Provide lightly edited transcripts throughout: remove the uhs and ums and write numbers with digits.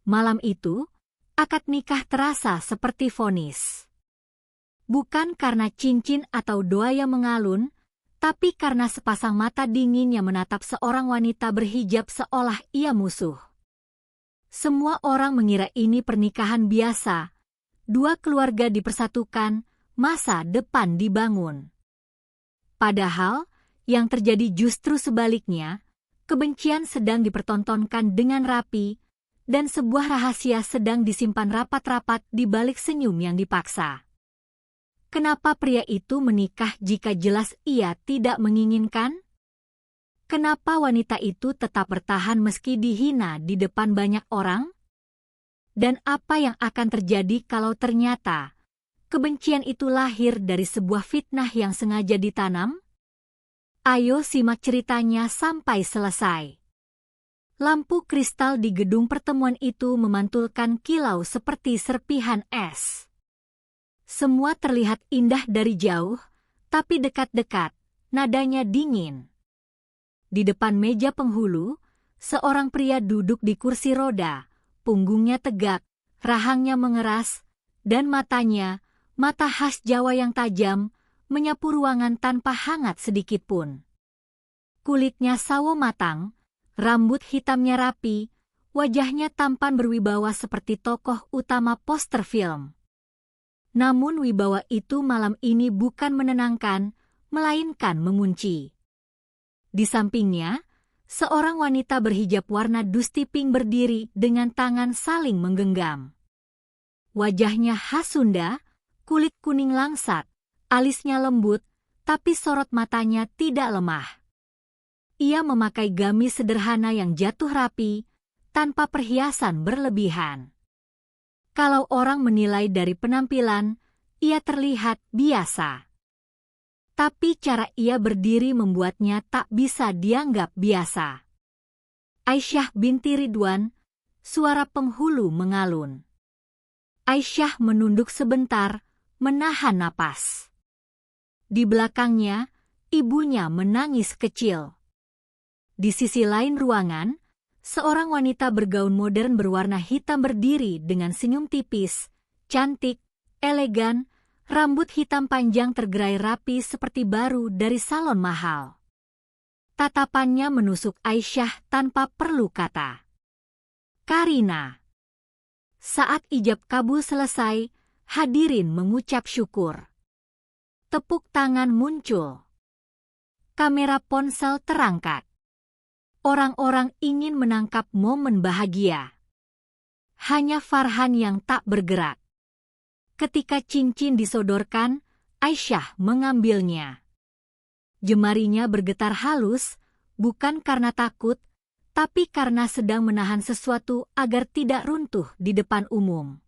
Malam itu, akad nikah terasa seperti vonis. Bukan karena cincin atau doa yang mengalun, tapi karena sepasang mata dingin yang menatap seorang wanita berhijab seolah ia musuh. Semua orang mengira ini pernikahan biasa. Dua keluarga dipersatukan, masa depan dibangun. Padahal, yang terjadi justru sebaliknya, kebencian sedang dipertontonkan dengan rapi, dan sebuah rahasia sedang disimpan rapat-rapat di balik senyum yang dipaksa. Kenapa pria itu menikah jika jelas ia tidak menginginkan? Kenapa wanita itu tetap bertahan meski dihina di depan banyak orang? Dan apa yang akan terjadi kalau ternyata kebencian itu lahir dari sebuah fitnah yang sengaja ditanam? Ayo simak ceritanya sampai selesai. Lampu kristal di gedung pertemuan itu memantulkan kilau seperti serpihan es. Semua terlihat indah dari jauh, tapi dekat-dekat, nadanya dingin. Di depan meja penghulu, seorang pria duduk di kursi roda, punggungnya tegak, rahangnya mengeras, dan matanya, mata khas Jawa yang tajam, menyapu ruangan tanpa hangat sedikitpun. Kulitnya sawo matang, rambut hitamnya rapi, wajahnya tampan berwibawa seperti tokoh utama poster film. Namun wibawa itu malam ini bukan menenangkan, melainkan mengunci. Di sampingnya, seorang wanita berhijab warna dusty pink berdiri dengan tangan saling menggenggam. Wajahnya khas Sunda, kulit kuning langsat, alisnya lembut, tapi sorot matanya tidak lemah. Ia memakai gamis sederhana yang jatuh rapi, tanpa perhiasan berlebihan. Kalau orang menilai dari penampilan, ia terlihat biasa. Tapi cara ia berdiri membuatnya tak bisa dianggap biasa. Aisyah binti Ridwan, suara penghulu mengalun. Aisyah menunduk sebentar, menahan napas. Di belakangnya, ibunya menangis kecil. Di sisi lain ruangan, seorang wanita bergaun modern berwarna hitam berdiri dengan senyum tipis, cantik, elegan, rambut hitam panjang tergerai rapi seperti baru dari salon mahal. Tatapannya menusuk Aisyah tanpa perlu kata. Karina. Saat ijab kabul selesai, hadirin mengucap syukur. Tepuk tangan muncul. Kamera ponsel terangkat. Orang-orang ingin menangkap momen bahagia. Hanya Farhan yang tak bergerak. Ketika cincin disodorkan, Aisyah mengambilnya. Jemarinya bergetar halus, bukan karena takut, tapi karena sedang menahan sesuatu agar tidak runtuh di depan umum.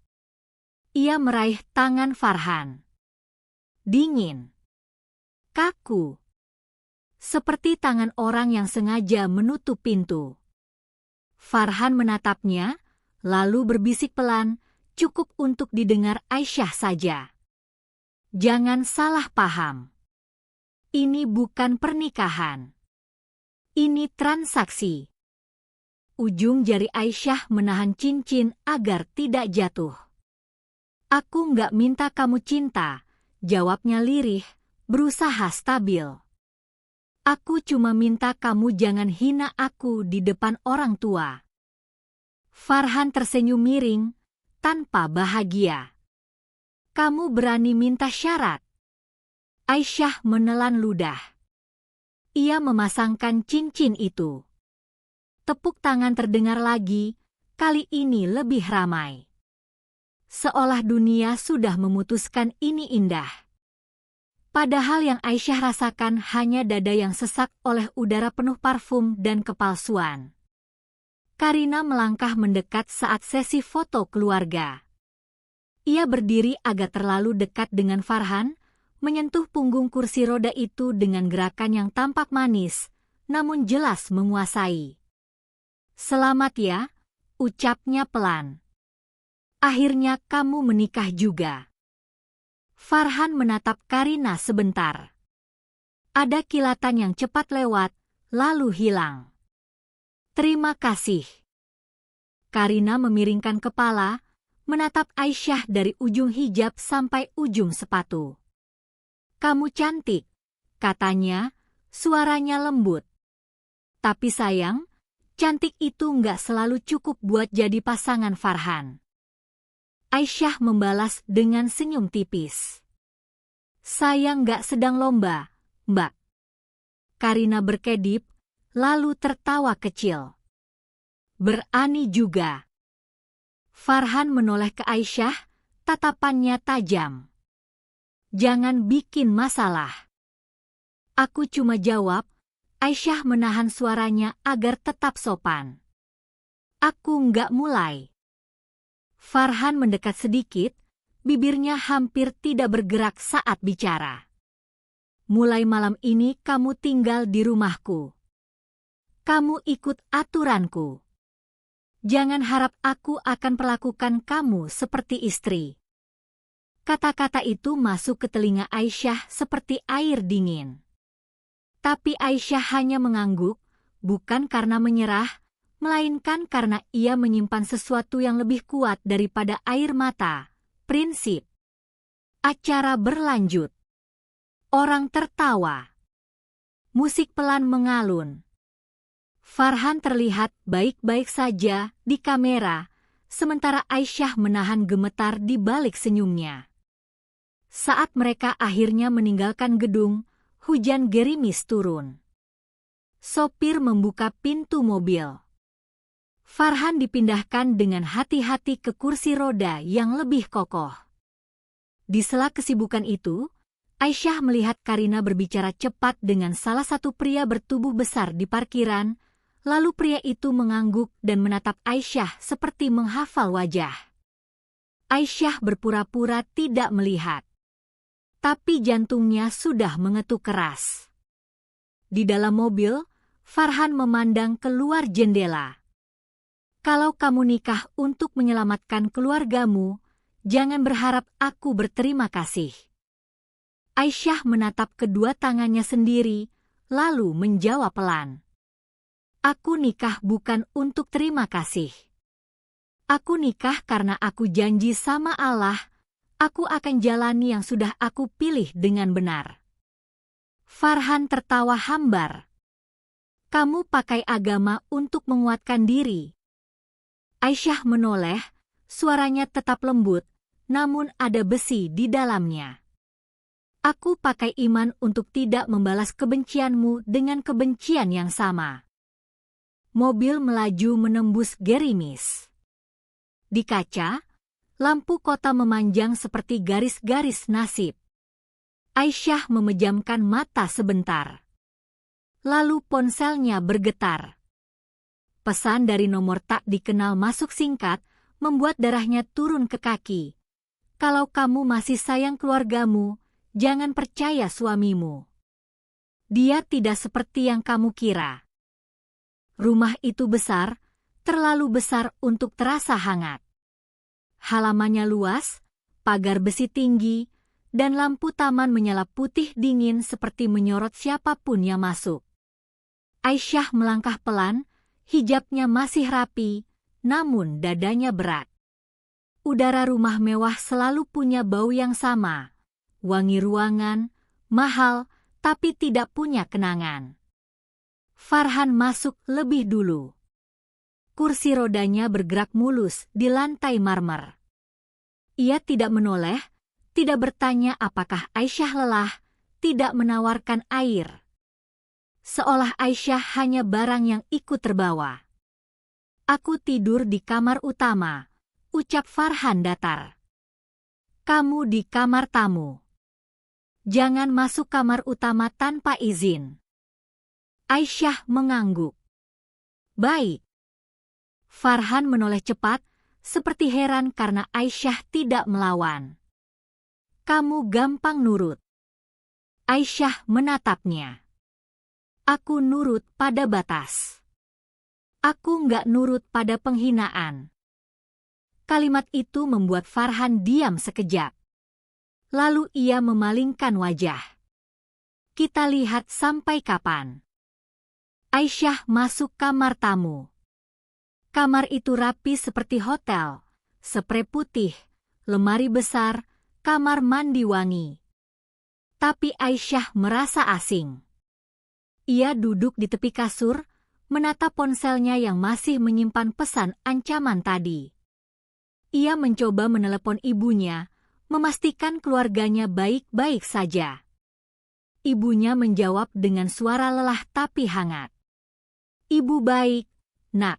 Ia meraih tangan Farhan. Dingin. Kaku. Seperti tangan orang yang sengaja menutup pintu. Farhan menatapnya, lalu berbisik pelan, cukup untuk didengar Aisyah saja. Jangan salah paham. Ini bukan pernikahan. Ini transaksi. Ujung jari Aisyah menahan cincin agar tidak jatuh. Aku nggak minta kamu cinta, jawabnya lirih, berusaha stabil. Aku cuma minta kamu jangan hina aku di depan orang tua. Farhan tersenyum miring, tanpa bahagia. Kamu berani minta syarat? Aisyah menelan ludah. Ia memasangkan cincin itu. Tepuk tangan terdengar lagi, kali ini lebih ramai. Seolah dunia sudah memutuskan ini indah. Padahal yang Aisyah rasakan hanya dada yang sesak oleh udara penuh parfum dan kepalsuan. Karina melangkah mendekat saat sesi foto keluarga. Ia berdiri agak terlalu dekat dengan Farhan, menyentuh punggung kursi roda itu dengan gerakan yang tampak manis, namun jelas menguasai. Selamat ya, ucapnya pelan. Akhirnya kamu menikah juga. Farhan menatap Karina sebentar. Ada kilatan yang cepat lewat, lalu hilang. Terima kasih. Karina memiringkan kepala, menatap Aisyah dari ujung hijab sampai ujung sepatu. "Kamu cantik," katanya, suaranya lembut. "Tapi sayang, cantik itu nggak selalu cukup buat jadi pasangan Farhan." Aisyah membalas dengan senyum tipis. "Saya nggak sedang lomba, Mbak." Karina berkedip, lalu tertawa kecil. "Berani juga." Farhan menoleh ke Aisyah, tatapannya tajam. "Jangan bikin masalah." "Aku cuma jawab." Aisyah menahan suaranya agar tetap sopan. "Aku nggak mulai." Farhan mendekat sedikit, bibirnya hampir tidak bergerak saat bicara. "Mulai malam ini kamu tinggal di rumahku. Kamu ikut aturanku. Jangan harap aku akan perlakukan kamu seperti istri." Kata-kata itu masuk ke telinga Aisyah seperti air dingin. Tapi Aisyah hanya mengangguk, bukan karena menyerah, melainkan karena ia menyimpan sesuatu yang lebih kuat daripada air mata, prinsip. Acara berlanjut. Orang tertawa. Musik pelan mengalun. Farhan terlihat baik-baik saja di kamera, sementara Aisyah menahan gemetar di balik senyumnya. Saat mereka akhirnya meninggalkan gedung, hujan gerimis turun. Sopir membuka pintu mobil. Farhan dipindahkan dengan hati-hati ke kursi roda yang lebih kokoh. Di sela kesibukan itu, Aisyah melihat Karina berbicara cepat dengan salah satu pria bertubuh besar di parkiran. Lalu pria itu mengangguk dan menatap Aisyah seperti menghafal wajah. Aisyah berpura-pura tidak melihat. Tapi jantungnya sudah mengetuk keras. Di dalam mobil, Farhan memandang keluar jendela. "Kalau kamu nikah untuk menyelamatkan keluargamu, jangan berharap aku berterima kasih." Aisyah menatap kedua tangannya sendiri, lalu menjawab pelan. "Aku nikah bukan untuk terima kasih. Aku nikah karena aku janji sama Allah, aku akan jalani yang sudah aku pilih dengan benar." Farhan tertawa hambar. "Kamu pakai agama untuk menguatkan diri." Aisyah menoleh, suaranya tetap lembut, namun ada besi di dalamnya. "Aku pakai iman untuk tidak membalas kebencianmu dengan kebencian yang sama." Mobil melaju menembus gerimis. Di kaca, lampu kota memanjang seperti garis-garis nasib. Aisyah memejamkan mata sebentar. Lalu ponselnya bergetar. Pesan dari nomor tak dikenal masuk singkat, membuat darahnya turun ke kaki. "Kalau kamu masih sayang keluargamu, jangan percaya suamimu. Dia tidak seperti yang kamu kira." Rumah itu besar, terlalu besar untuk terasa hangat. Halamannya luas, pagar besi tinggi, dan lampu taman menyala putih dingin seperti menyorot siapapun yang masuk. Aisyah melangkah pelan, hijabnya masih rapi, namun dadanya berat. Udara rumah mewah selalu punya bau yang sama, wangi ruangan, mahal, tapi tidak punya kenangan. Farhan masuk lebih dulu. Kursi rodanya bergerak mulus di lantai marmer. Ia tidak menoleh, tidak bertanya apakah Aisyah lelah, tidak menawarkan air. Seolah Aisyah hanya barang yang ikut terbawa. "Aku tidur di kamar utama," ucap Farhan datar. "Kamu di kamar tamu. Jangan masuk kamar utama tanpa izin." Aisyah mengangguk. "Baik." Farhan menoleh cepat, seperti heran karena Aisyah tidak melawan. "Kamu gampang nurut." Aisyah menatapnya. "Aku nurut pada batas. Aku nggak nurut pada penghinaan." Kalimat itu membuat Farhan diam sekejap. Lalu ia memalingkan wajah. "Kita lihat sampai kapan." Aisyah masuk kamar tamu. Kamar itu rapi seperti hotel, sprei putih, lemari besar, kamar mandi wangi. Tapi Aisyah merasa asing. Ia duduk di tepi kasur, menatap ponselnya yang masih menyimpan pesan ancaman tadi. Ia mencoba menelepon ibunya, memastikan keluarganya baik-baik saja. Ibunya menjawab dengan suara lelah tapi hangat. "Ibu baik, Nak.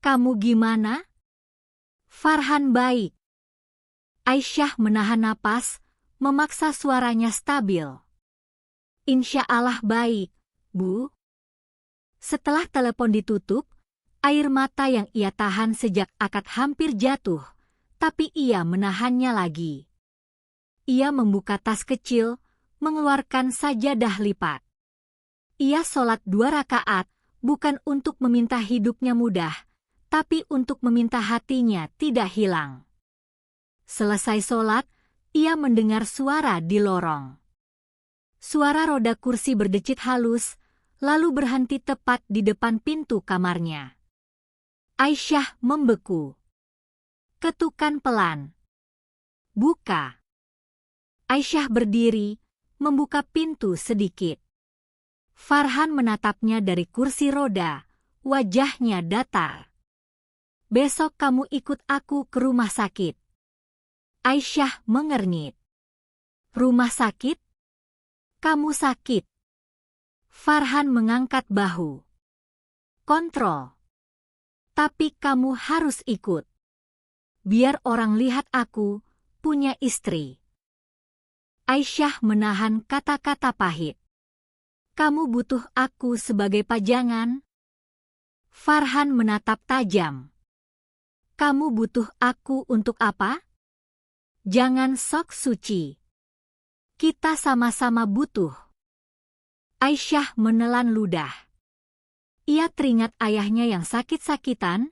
Kamu gimana?" "Farhan baik." Aisyah menahan napas, memaksa suaranya stabil. "Insya Allah baik, Bu." Setelah telepon ditutup, air mata yang ia tahan sejak akad hampir jatuh, tapi ia menahannya lagi. Ia membuka tas kecil, mengeluarkan sajadah lipat. Ia sholat 2 rakaat, bukan untuk meminta hidupnya mudah, tapi untuk meminta hatinya tidak hilang. Selesai sholat, ia mendengar suara di lorong. Suara roda kursi berdecit halus, lalu berhenti tepat di depan pintu kamarnya. Aisyah membeku. Ketukan pelan. "Buka." Aisyah berdiri, membuka pintu sedikit. Farhan menatapnya dari kursi roda, wajahnya datar. "Besok kamu ikut aku ke rumah sakit." Aisyah mengernyit. "Rumah sakit? Kamu sakit?" Farhan mengangkat bahu. "Kontrol. Tapi kamu harus ikut. Biar orang lihat aku punya istri." Aisyah menahan kata-kata pahit. "Kamu butuh aku sebagai pajangan?" Farhan menatap tajam. "Kamu butuh aku untuk apa? Jangan sok suci. Kita sama-sama butuh." Aisyah menelan ludah. Ia teringat ayahnya yang sakit-sakitan,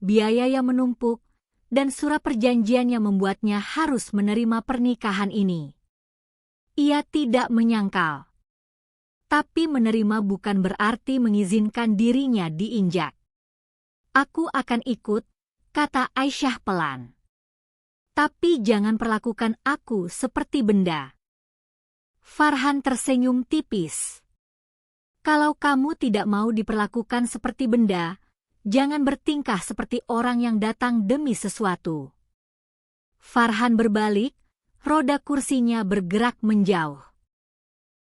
biaya yang menumpuk, dan surat perjanjian yang membuatnya harus menerima pernikahan ini. Ia tidak menyangkal. Tapi menerima bukan berarti mengizinkan dirinya diinjak. "Aku akan ikut," kata Aisyah pelan. "Tapi jangan perlakukan aku seperti benda." Farhan tersenyum tipis. "Kalau kamu tidak mau diperlakukan seperti benda, jangan bertingkah seperti orang yang datang demi sesuatu." Farhan berbalik, roda kursinya bergerak menjauh.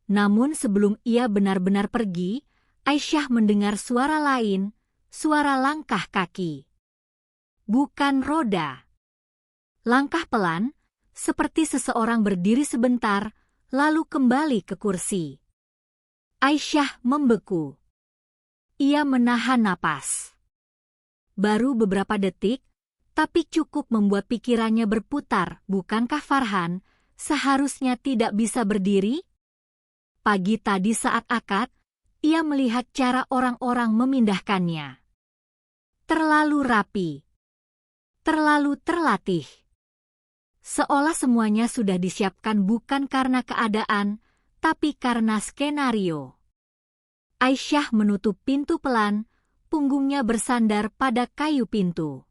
Namun sebelum ia benar-benar pergi, Aisyah mendengar suara lain, suara langkah kaki. Bukan roda. Langkah pelan, seperti seseorang berdiri sebentar, lalu kembali ke kursi. Aisyah membeku. Ia menahan napas. Baru beberapa detik, tapi cukup membuat pikirannya berputar. Bukankah Farhan seharusnya tidak bisa berdiri? Pagi tadi saat akad, ia melihat cara orang-orang memindahkannya. Terlalu rapi. Terlalu terlatih. Seolah semuanya sudah disiapkan bukan karena keadaan, tapi karena skenario. Aisyah menutup pintu pelan, punggungnya bersandar pada kayu pintu.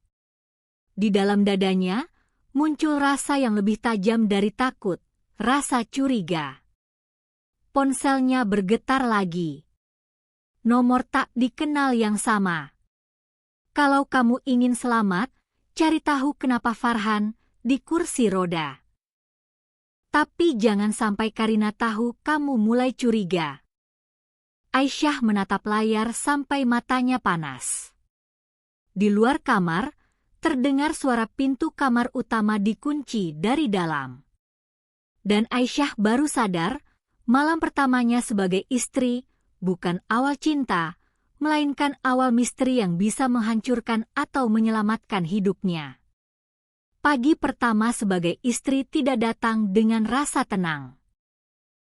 Di dalam dadanya, muncul rasa yang lebih tajam dari takut, rasa curiga. Ponselnya bergetar lagi. Nomor tak dikenal yang sama. Kalau kamu ingin selamat, cari tahu kenapa Farhan di kursi roda. Tapi jangan sampai Karina tahu kamu mulai curiga. Aisyah menatap layar sampai matanya panas. Di luar kamar, terdengar suara pintu kamar utama dikunci dari dalam. Dan Aisyah baru sadar, malam pertamanya sebagai istri bukan awal cinta, melainkan awal misteri yang bisa menghancurkan atau menyelamatkan hidupnya. Pagi pertama sebagai istri tidak datang dengan rasa tenang.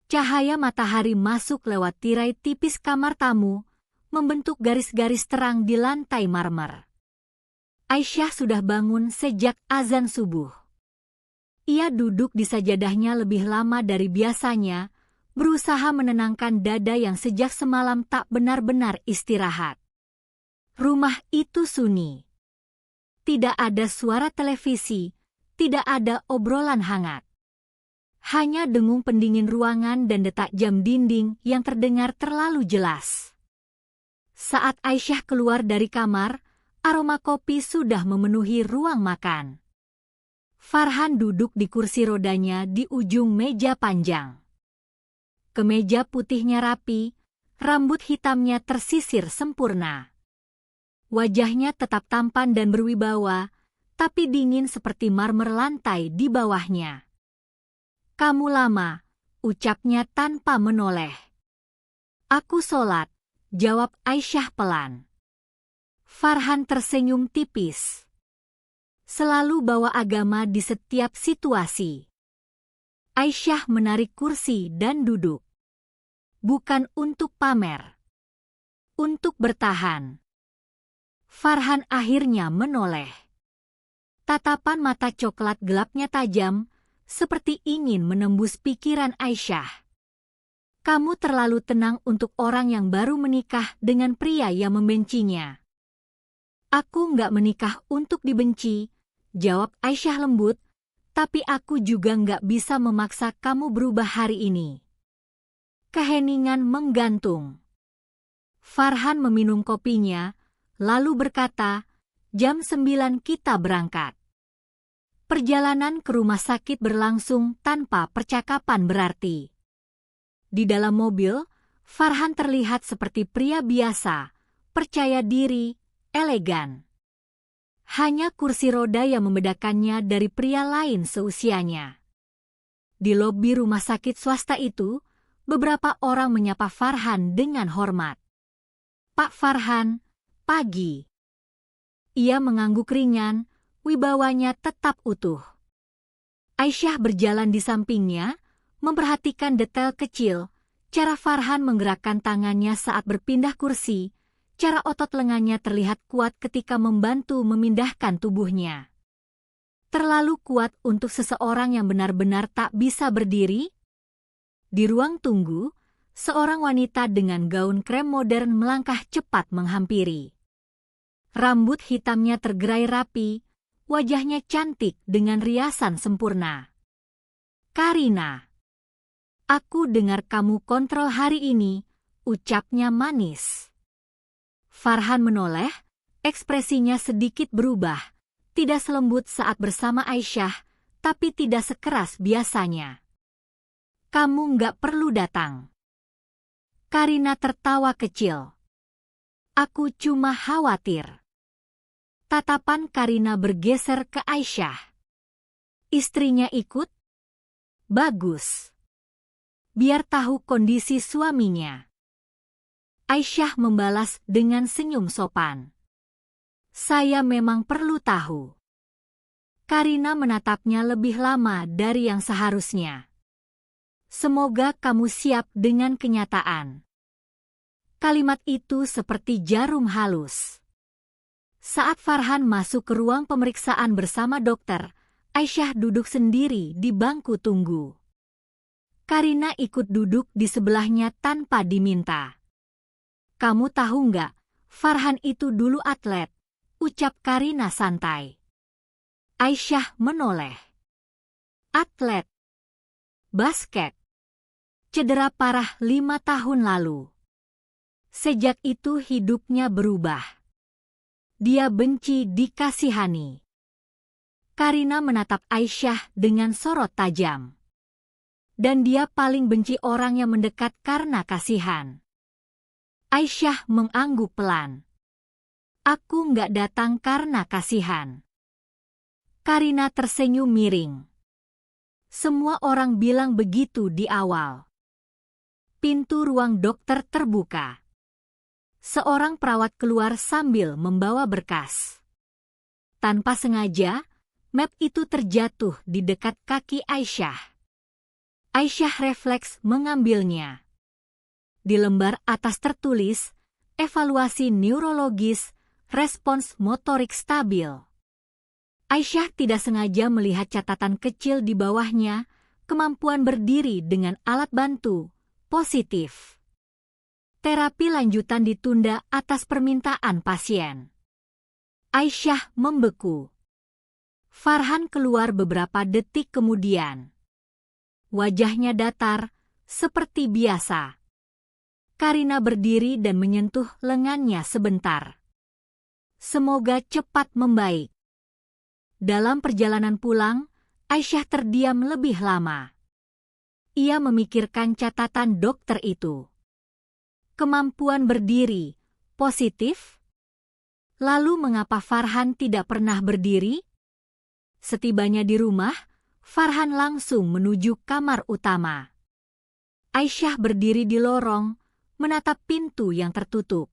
Cahaya matahari masuk lewat tirai tipis kamar tamu, membentuk garis-garis terang di lantai marmer. Aisyah sudah bangun sejak azan subuh. Ia duduk di sajadahnya lebih lama dari biasanya, berusaha menenangkan dada yang sejak semalam tak benar-benar istirahat. Rumah itu sunyi. Tidak ada suara televisi, tidak ada obrolan hangat. Hanya dengung pendingin ruangan dan detak jam dinding yang terdengar terlalu jelas. Saat Aisyah keluar dari kamar, aroma kopi sudah memenuhi ruang makan. Farhan duduk di kursi rodanya di ujung meja panjang. Kemeja putihnya rapi, rambut hitamnya tersisir sempurna. Wajahnya tetap tampan dan berwibawa, tapi dingin seperti marmer lantai di bawahnya. "Kamu lama," ucapnya tanpa menoleh. "Aku sholat," jawab Aisyah pelan. Farhan tersenyum tipis. Selalu bawa agama di setiap situasi. Aisyah menarik kursi dan duduk. Bukan untuk pamer. Untuk bertahan. Farhan akhirnya menoleh. Tatapan mata coklat gelapnya tajam, seperti ingin menembus pikiran Aisyah. "Kamu terlalu tenang untuk orang yang baru menikah dengan pria yang membencinya." "Aku nggak menikah untuk dibenci," jawab Aisyah lembut, "tapi aku juga nggak bisa memaksa kamu berubah hari ini." Keheningan menggantung. Farhan meminum kopinya, lalu berkata, "Jam 9 kita berangkat." Perjalanan ke rumah sakit berlangsung tanpa percakapan berarti. Di dalam mobil, Farhan terlihat seperti pria biasa, percaya diri, elegan. Hanya kursi roda yang membedakannya dari pria lain seusianya. Di lobi rumah sakit swasta itu, beberapa orang menyapa Farhan dengan hormat. "Pak Farhan, pagi." Ia mengangguk ringan, wibawanya tetap utuh. Aisyah berjalan di sampingnya, memperhatikan detail kecil, cara Farhan menggerakkan tangannya saat berpindah kursi, cara otot lengannya terlihat kuat ketika membantu memindahkan tubuhnya. Terlalu kuat untuk seseorang yang benar-benar tak bisa berdiri? Di ruang tunggu, seorang wanita dengan gaun krem modern melangkah cepat menghampiri. Rambut hitamnya tergerai rapi, wajahnya cantik dengan riasan sempurna. "Karina, aku dengar kamu kontrol hari ini," ucapnya manis. Farhan menoleh, ekspresinya sedikit berubah, tidak selembut saat bersama Aisyah, tapi tidak sekeras biasanya. "Kamu nggak perlu datang." Karina tertawa kecil. "Aku cuma khawatir." Tatapan Karina bergeser ke Aisyah. "Istrinya ikut? Bagus. Biar tahu kondisi suaminya." Aisyah membalas dengan senyum sopan. "Saya memang perlu tahu." Karina menatapnya lebih lama dari yang seharusnya. "Semoga kamu siap dengan kenyataan." Kalimat itu seperti jarum halus. Saat Farhan masuk ke ruang pemeriksaan bersama dokter, Aisyah duduk sendiri di bangku tunggu. Karina ikut duduk di sebelahnya tanpa diminta. "Kamu tahu nggak, Farhan itu dulu atlet," ucap Karina santai. Aisyah menoleh. "Atlet? Basket? Cedera parah 5 tahun lalu. Sejak itu hidupnya berubah. Dia benci dikasihani." Karina menatap Aisyah dengan sorot tajam. "Dan dia paling benci orang yang mendekat karena kasihan." Aisyah mengangguk pelan. "Aku nggak datang karena kasihan." Karina tersenyum miring. "Semua orang bilang begitu di awal." Pintu ruang dokter terbuka. Seorang perawat keluar sambil membawa berkas. Tanpa sengaja, map itu terjatuh di dekat kaki Aisyah. Aisyah refleks mengambilnya. Di lembar atas tertulis, "Evaluasi neurologis, respons motorik stabil." Aisyah tidak sengaja melihat catatan kecil di bawahnya, "Kemampuan berdiri dengan alat bantu, positif." Terapi lanjutan ditunda atas permintaan pasien. Aisyah membeku. Farhan keluar beberapa detik kemudian. Wajahnya datar, seperti biasa. Karina berdiri dan menyentuh lengannya sebentar. Semoga cepat membaik. Dalam perjalanan pulang, Aisyah terdiam lebih lama. Ia memikirkan catatan dokter itu. Kemampuan berdiri, positif? Lalu mengapa Farhan tidak pernah berdiri? Setibanya di rumah, Farhan langsung menuju kamar utama. Aisyah berdiri di lorong, menatap pintu yang tertutup.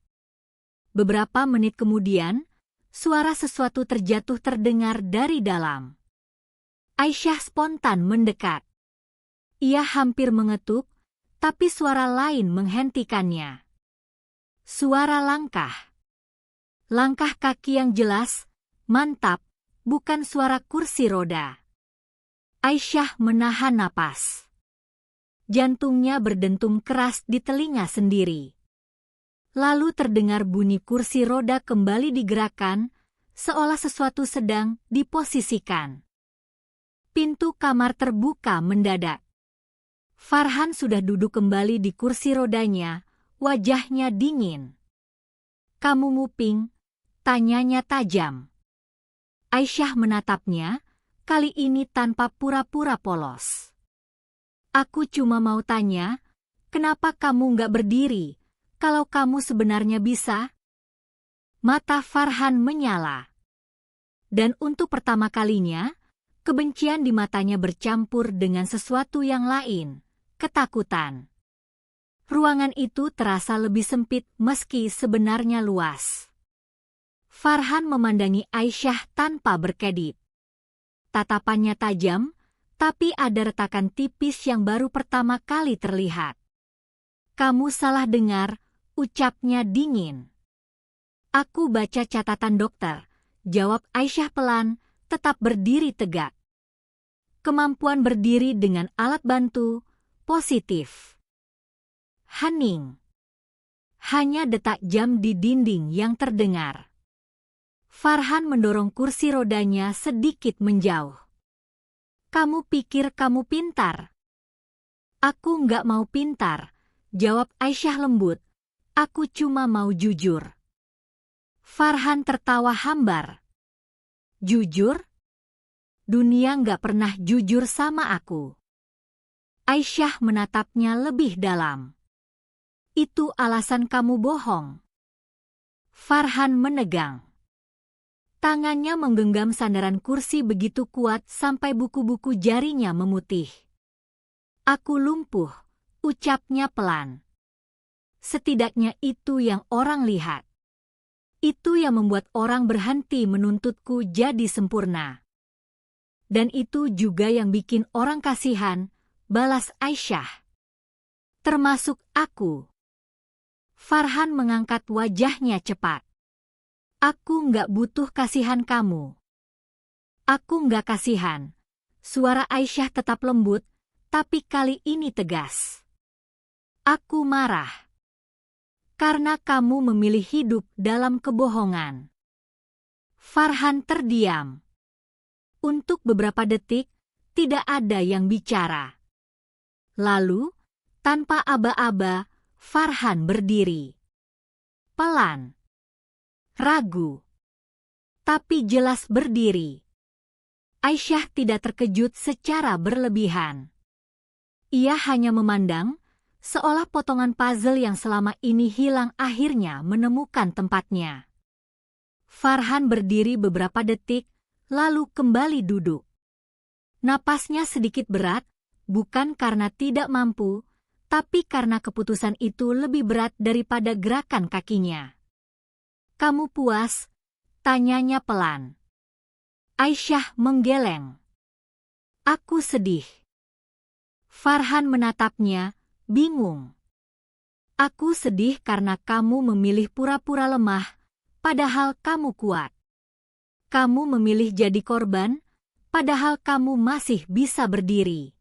Beberapa menit kemudian, suara sesuatu terjatuh terdengar dari dalam. Aisyah spontan mendekat. Ia hampir mengetuk, tapi suara lain menghentikannya. Suara langkah. Langkah kaki yang jelas, mantap, bukan suara kursi roda. Aisyah menahan napas. Jantungnya berdentum keras di telinga sendiri. Lalu terdengar bunyi kursi roda kembali digerakkan, seolah sesuatu sedang diposisikan. Pintu kamar terbuka mendadak. Farhan sudah duduk kembali di kursi rodanya, wajahnya dingin. "Kamu nguping?" tanyanya tajam. Aisyah menatapnya, kali ini tanpa pura-pura polos. "Aku cuma mau tanya, kenapa kamu nggak berdiri, kalau kamu sebenarnya bisa?" Mata Farhan menyala. Dan untuk pertama kalinya, kebencian di matanya bercampur dengan sesuatu yang lain. Ketakutan. Ruangan itu terasa lebih sempit meski sebenarnya luas. Farhan memandangi Aisyah tanpa berkedip. Tatapannya tajam, tapi ada retakan tipis yang baru pertama kali terlihat. "Kamu salah dengar," ucapnya dingin. "Aku baca catatan dokter," jawab Aisyah pelan, tetap berdiri tegak. Kemampuan berdiri dengan alat bantu, positif. Hening. Hanya detak jam di dinding yang terdengar. Farhan mendorong kursi rodanya sedikit menjauh. "Kamu pikir kamu pintar?" "Aku nggak mau pintar," jawab Aisyah lembut. "Aku cuma mau jujur." Farhan tertawa hambar. "Jujur? Dunia nggak pernah jujur sama aku." Aisyah menatapnya lebih dalam. "Itu alasan kamu bohong." Farhan menegang. Tangannya menggenggam sandaran kursi begitu kuat sampai buku-buku jarinya memutih. "Aku lumpuh," ucapnya pelan. "Setidaknya itu yang orang lihat. Itu yang membuat orang berhenti menuntutku jadi sempurna. Dan itu juga yang bikin orang kasihan," balas Aisyah. "Termasuk aku." Farhan mengangkat wajahnya cepat. "Aku nggak butuh kasihan kamu." "Aku nggak kasihan." Suara Aisyah tetap lembut, tapi kali ini tegas. "Aku marah. Karena kamu memilih hidup dalam kebohongan." Farhan terdiam. Untuk beberapa detik, tidak ada yang bicara. Lalu, tanpa aba-aba, Farhan berdiri. Pelan. Ragu. Tapi jelas berdiri. Aisyah tidak terkejut secara berlebihan. Ia hanya memandang, seolah potongan puzzle yang selama ini hilang akhirnya menemukan tempatnya. Farhan berdiri beberapa detik, lalu kembali duduk. Napasnya sedikit berat, bukan karena tidak mampu, tapi karena keputusan itu lebih berat daripada gerakan kakinya. "Kamu puas?" tanyanya pelan. Aisyah menggeleng. "Aku sedih." Farhan menatapnya, bingung. "Aku sedih karena kamu memilih pura-pura lemah, padahal kamu kuat. Kamu memilih jadi korban, padahal kamu masih bisa berdiri."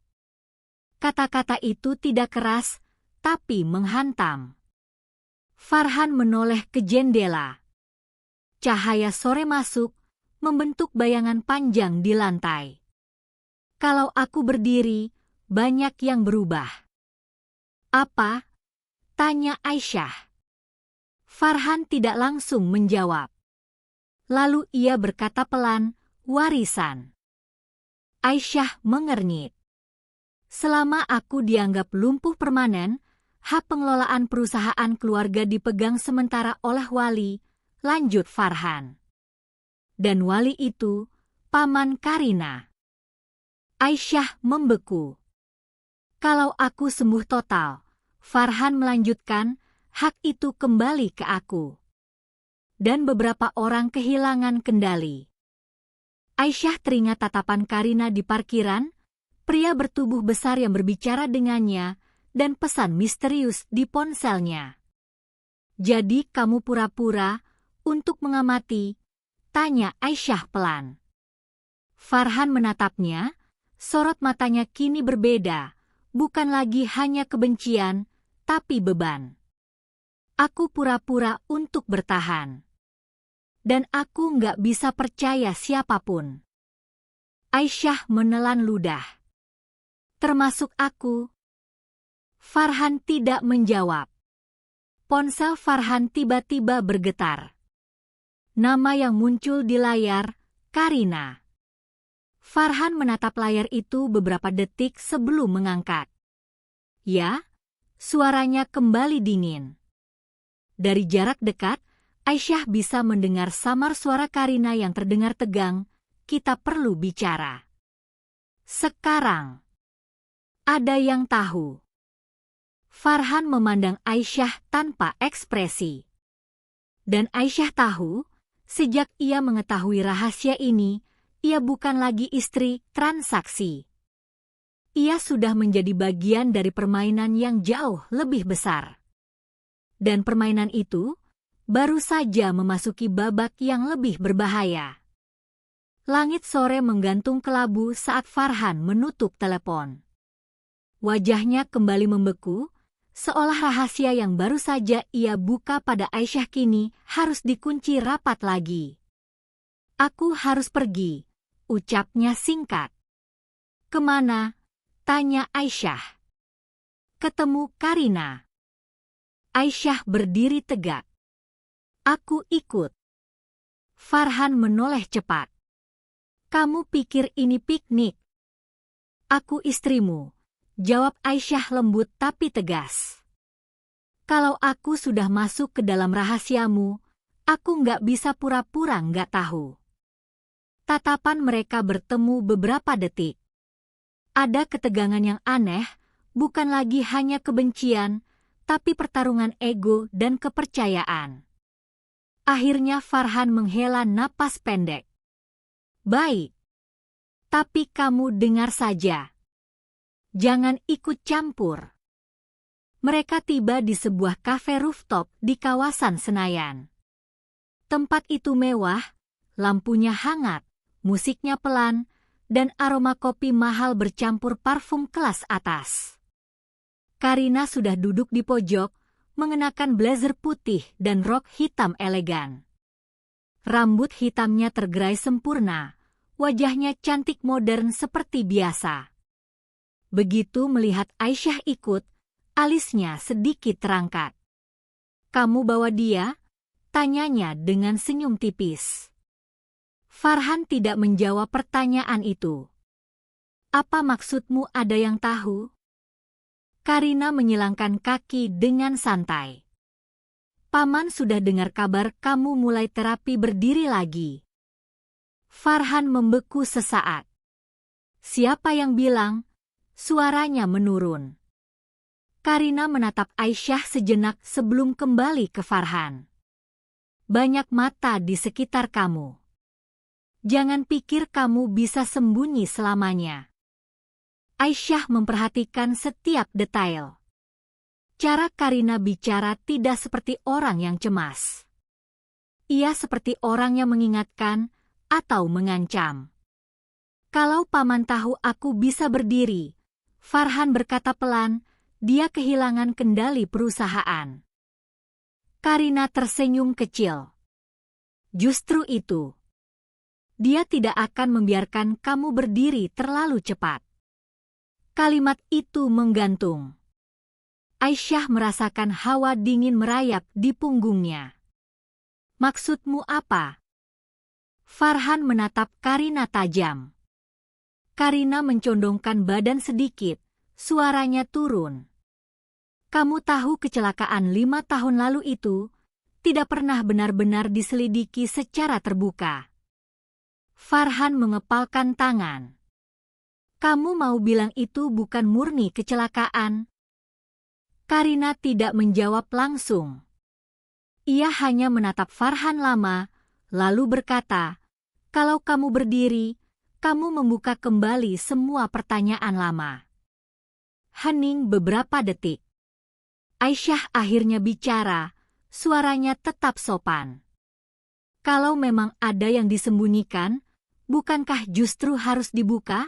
Kata-kata itu tidak keras, tapi menghantam. Farhan menoleh ke jendela. Cahaya sore masuk, membentuk bayangan panjang di lantai. Kalau aku berdiri, banyak yang berubah. Apa? Tanya Aisyah. Farhan tidak langsung menjawab. Lalu ia berkata pelan, warisan. Aisyah mengernyit. Selama aku dianggap lumpuh permanen, hak pengelolaan perusahaan keluarga dipegang sementara oleh Wali, lanjut Farhan. Dan Wali itu, paman Karina. Aisyah membeku. Kalau aku sembuh total, Farhan melanjutkan, hak itu kembali ke aku. Dan beberapa orang kehilangan kendali. Aisyah teringat tatapan Karina di parkiran, pria bertubuh besar yang berbicara dengannya, dan pesan misterius di ponselnya. Jadi kamu pura-pura untuk mengamati? Tanya Aisyah pelan. Farhan menatapnya, sorot matanya kini berbeda, bukan lagi hanya kebencian, tapi beban. Aku pura-pura untuk bertahan. Dan aku nggak bisa percaya siapapun. Aisyah menelan ludah. Termasuk aku. Farhan tidak menjawab. Ponsel Farhan tiba-tiba bergetar. Nama yang muncul di layar, Karina. Farhan menatap layar itu beberapa detik sebelum mengangkat. Ya, suaranya kembali dingin. Dari jarak dekat, Aisyah bisa mendengar samar suara Karina yang terdengar tegang, kita perlu bicara. Sekarang. Ada yang tahu. Farhan memandang Aisyah tanpa ekspresi. Dan Aisyah tahu, sejak ia mengetahui rahasia ini, ia bukan lagi istri transaksi. Ia sudah menjadi bagian dari permainan yang jauh lebih besar. Dan permainan itu baru saja memasuki babak yang lebih berbahaya. Langit sore menggantung kelabu saat Farhan menutup telepon. Wajahnya kembali membeku, seolah rahasia yang baru saja ia buka pada Aisyah kini harus dikunci rapat lagi. Aku harus pergi, ucapnya singkat. Kemana? Tanya Aisyah. Ketemu Karina. Aisyah berdiri tegak. Aku ikut. Farhan menoleh cepat. Kamu pikir ini piknik? Aku istrimu, jawab Aisyah lembut tapi tegas. Kalau aku sudah masuk ke dalam rahasiamu, aku nggak bisa pura-pura nggak tahu. Tatapan mereka bertemu beberapa detik. Ada ketegangan yang aneh, bukan lagi hanya kebencian, tapi pertarungan ego dan kepercayaan. Akhirnya Farhan menghela napas pendek. Baik. Tapi kamu dengar saja. Jangan ikut campur. Mereka tiba di sebuah kafe rooftop di kawasan Senayan. Tempat itu mewah, lampunya hangat, musiknya pelan, dan aroma kopi mahal bercampur parfum kelas atas. Karina sudah duduk di pojok, mengenakan blazer putih dan rok hitam elegan. Rambut hitamnya tergerai sempurna, wajahnya cantik modern seperti biasa. Begitu melihat Aisyah ikut, alisnya sedikit terangkat. Kamu bawa dia? Tanyanya dengan senyum tipis. Farhan tidak menjawab pertanyaan itu. Apa maksudmu ada yang tahu? Karina menyilangkan kaki dengan santai. Paman sudah dengar kabar kamu mulai terapi berdiri lagi. Farhan membeku sesaat. Siapa yang bilang? Suaranya menurun. Karina menatap Aisyah sejenak sebelum kembali ke Farhan. Banyak mata di sekitar kamu. Jangan pikir kamu bisa sembunyi selamanya. Aisyah memperhatikan setiap detail. Cara Karina bicara tidak seperti orang yang cemas. Ia seperti orang yang mengingatkan atau mengancam. Kalau paman tahu aku bisa berdiri, Farhan berkata pelan, dia kehilangan kendali perusahaan. Karina tersenyum kecil. Justru itu. Dia tidak akan membiarkan kamu berdiri terlalu cepat. Kalimat itu menggantung. Aisyah merasakan hawa dingin merayap di punggungnya. Maksudmu apa? Farhan menatap Karina tajam. Karina mencondongkan badan sedikit, suaranya turun. Kamu tahu kecelakaan 5 tahun lalu itu tidak pernah benar-benar diselidiki secara terbuka. Farhan mengepalkan tangan. Kamu mau bilang itu bukan murni kecelakaan? Karina tidak menjawab langsung. Ia hanya menatap Farhan lama, lalu berkata, kalau kamu berdiri, kamu membuka kembali semua pertanyaan lama. Hening beberapa detik. Aisyah akhirnya bicara, suaranya tetap sopan. Kalau memang ada yang disembunyikan, bukankah justru harus dibuka?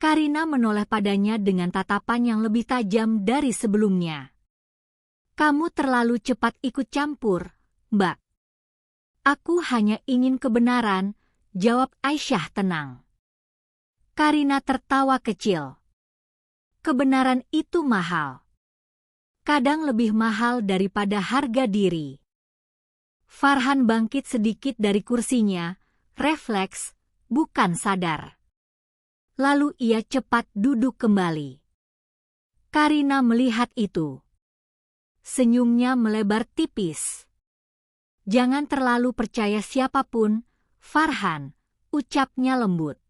Karina menoleh padanya dengan tatapan yang lebih tajam dari sebelumnya. Kamu terlalu cepat ikut campur, Mbak. Aku hanya ingin kebenaran, jawab Aisyah tenang. Karina tertawa kecil. Kebenaran itu mahal. Kadang lebih mahal daripada harga diri. Farhan bangkit sedikit dari kursinya, refleks, bukan sadar. Lalu ia cepat duduk kembali. Karina melihat itu. Senyumnya melebar tipis. Jangan terlalu percaya siapapun, Farhan, ucapnya lembut.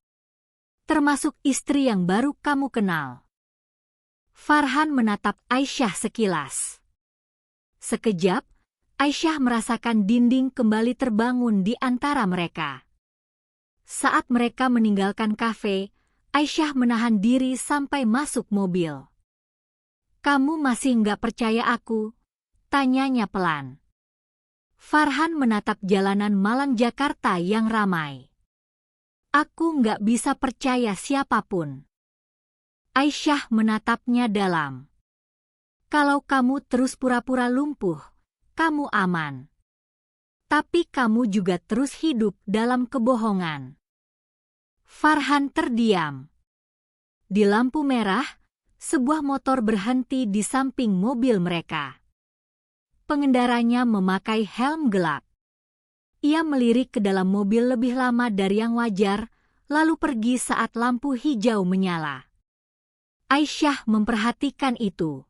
Termasuk istri yang baru kamu kenal. Farhan menatap Aisyah sekilas. Sekejap, Aisyah merasakan dinding kembali terbangun di antara mereka. Saat mereka meninggalkan kafe, Aisyah menahan diri sampai masuk mobil. Kamu masih nggak percaya aku? Tanyanya pelan. Farhan menatap jalanan malam Jakarta yang ramai. Aku nggak bisa percaya siapapun. Aisyah menatapnya dalam. Kalau kamu terus pura-pura lumpuh, kamu aman. Tapi kamu juga terus hidup dalam kebohongan. Farhan terdiam. Di lampu merah, sebuah motor berhenti di samping mobil mereka. Pengendaranya memakai helm gelap. Ia melirik ke dalam mobil lebih lama dari yang wajar, lalu pergi saat lampu hijau menyala. Aisyah memperhatikan itu.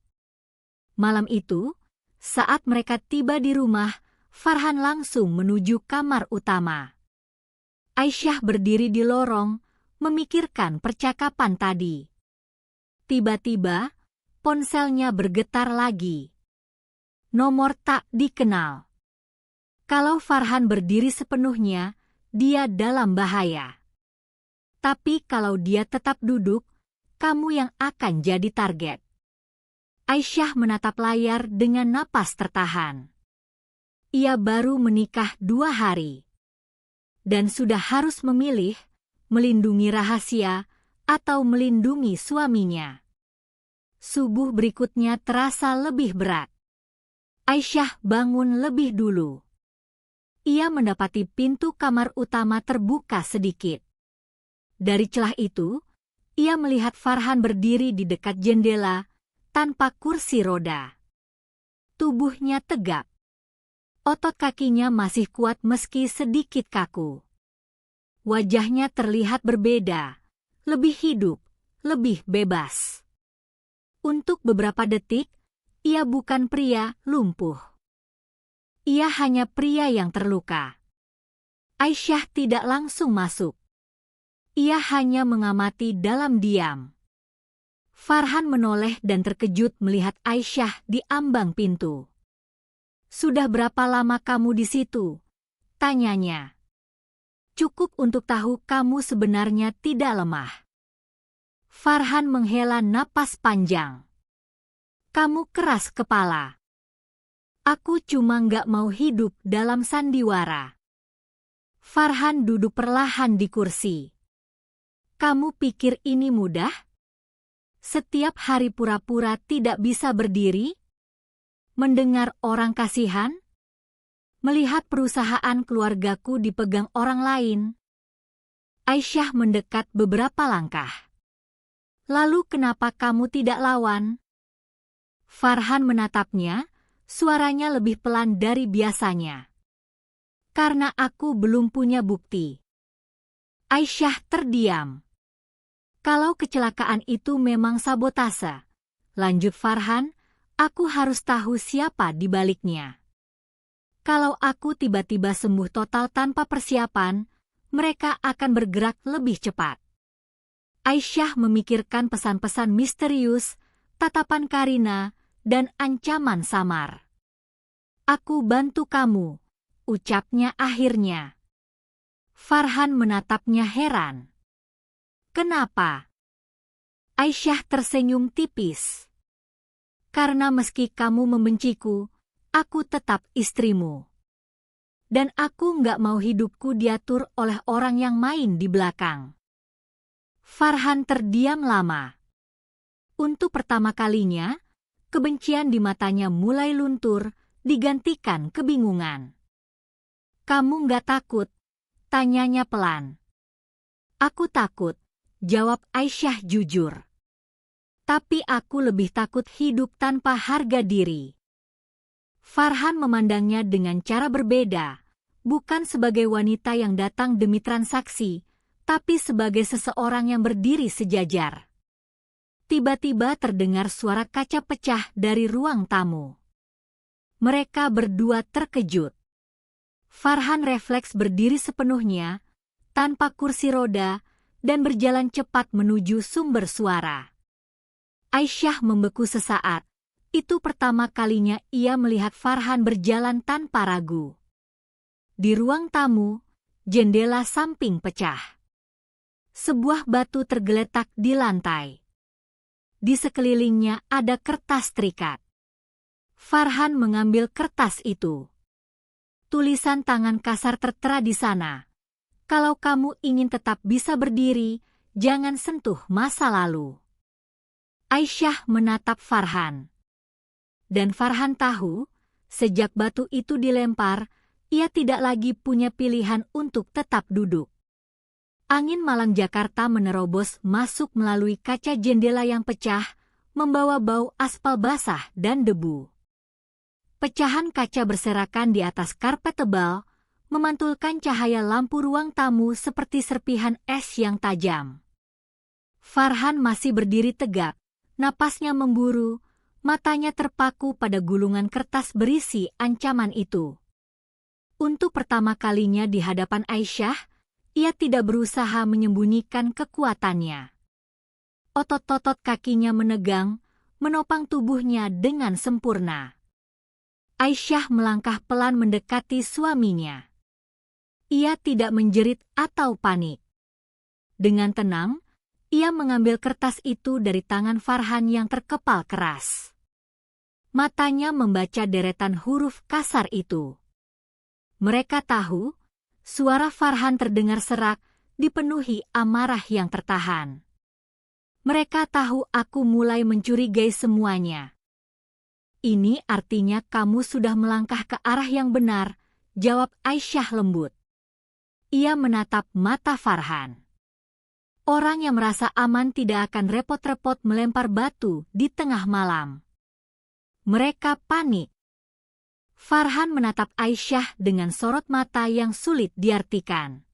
Malam itu, saat mereka tiba di rumah, Farhan langsung menuju kamar utama. Aisyah berdiri di lorong, memikirkan percakapan tadi. Tiba-tiba, ponselnya bergetar lagi. Nomor tak dikenal. Kalau Farhan berdiri sepenuhnya, dia dalam bahaya. Tapi kalau dia tetap duduk, kamu yang akan jadi target. Aisyah menatap layar dengan napas tertahan. Ia baru menikah 2 hari. Dan sudah harus memilih, melindungi rahasia, atau melindungi suaminya. Subuh berikutnya terasa lebih berat. Aisyah bangun lebih dulu. Ia mendapati pintu kamar utama terbuka sedikit. Dari celah itu, ia melihat Farhan berdiri di dekat jendela, tanpa kursi roda. Tubuhnya tegap. Otot kakinya masih kuat meski sedikit kaku. Wajahnya terlihat berbeda, lebih hidup, lebih bebas. Untuk beberapa detik, ia bukan pria lumpuh. Ia hanya pria yang terluka. Aisyah tidak langsung masuk. Ia hanya mengamati dalam diam. Farhan menoleh dan terkejut melihat Aisyah di ambang pintu. Sudah berapa lama kamu di situ? Tanyanya. Cukup untuk tahu kamu sebenarnya tidak lemah. Farhan menghela napas panjang. Kamu keras kepala. Aku cuma nggak mau hidup dalam sandiwara. Farhan duduk perlahan di kursi. Kamu pikir ini mudah? Setiap hari pura-pura tidak bisa berdiri? Mendengar orang kasihan? Melihat perusahaan keluargaku dipegang orang lain? Aisyah mendekat beberapa langkah. Lalu kenapa kamu tidak lawan? Farhan menatapnya, suaranya lebih pelan dari biasanya. Karena aku belum punya bukti. Aisyah terdiam. Kalau kecelakaan itu memang sabotase, lanjut Farhan, aku harus tahu siapa di baliknya. Kalau aku tiba-tiba sembuh total tanpa persiapan, mereka akan bergerak lebih cepat. Aisyah memikirkan pesan-pesan misterius, tatapan Karina, dan ancaman samar. Aku bantu kamu, ucapnya akhirnya. Farhan menatapnya heran. Kenapa? Aisyah tersenyum tipis. Karena meski kamu membenciku, aku tetap istrimu. Dan aku nggak mau hidupku diatur oleh orang yang main di belakang. Farhan terdiam lama. Untuk pertama kalinya, kebencian di matanya mulai luntur, digantikan kebingungan. Kamu nggak takut? Tanyanya pelan. Aku takut, jawab Aisyah jujur. Tapi aku lebih takut hidup tanpa harga diri. Farhan memandangnya dengan cara berbeda, bukan sebagai wanita yang datang demi transaksi, tapi sebagai seseorang yang berdiri sejajar. Tiba-tiba terdengar suara kaca pecah dari ruang tamu. Mereka berdua terkejut. Farhan refleks berdiri sepenuhnya, tanpa kursi roda, dan berjalan cepat menuju sumber suara. Aisyah membeku sesaat. Itu pertama kalinya ia melihat Farhan berjalan tanpa ragu. Di ruang tamu, jendela samping pecah. Sebuah batu tergeletak di lantai. Di sekelilingnya ada kertas terikat. Farhan mengambil kertas itu. Tulisan tangan kasar tertera di sana. Kalau kamu ingin tetap bisa berdiri, jangan sentuh masa lalu. Aisyah menatap Farhan. Dan Farhan tahu, sejak batu itu dilempar, ia tidak lagi punya pilihan untuk tetap duduk. Angin malam Jakarta menerobos masuk melalui kaca jendela yang pecah, membawa bau aspal basah dan debu. Pecahan kaca berserakan di atas karpet tebal, memantulkan cahaya lampu ruang tamu seperti serpihan es yang tajam. Farhan masih berdiri tegak, napasnya memburu, matanya terpaku pada gulungan kertas berisi ancaman itu. Untuk pertama kalinya di hadapan Aisyah, ia tidak berusaha menyembunyikan kekuatannya. Otot-otot kakinya menegang, menopang tubuhnya dengan sempurna. Aisyah melangkah pelan mendekati suaminya. Ia tidak menjerit atau panik. Dengan tenang, ia mengambil kertas itu dari tangan Farhan yang terkepal keras. Matanya membaca deretan huruf kasar itu. Mereka tahu, suara Farhan terdengar serak, dipenuhi amarah yang tertahan. Mereka tahu aku mulai mencurigai semuanya. Ini artinya kamu sudah melangkah ke arah yang benar, jawab Aisyah lembut. Ia menatap mata Farhan. Orang yang merasa aman tidak akan repot-repot melempar batu di tengah malam. Mereka panik. Farhan menatap Aisyah dengan sorot mata yang sulit diartikan.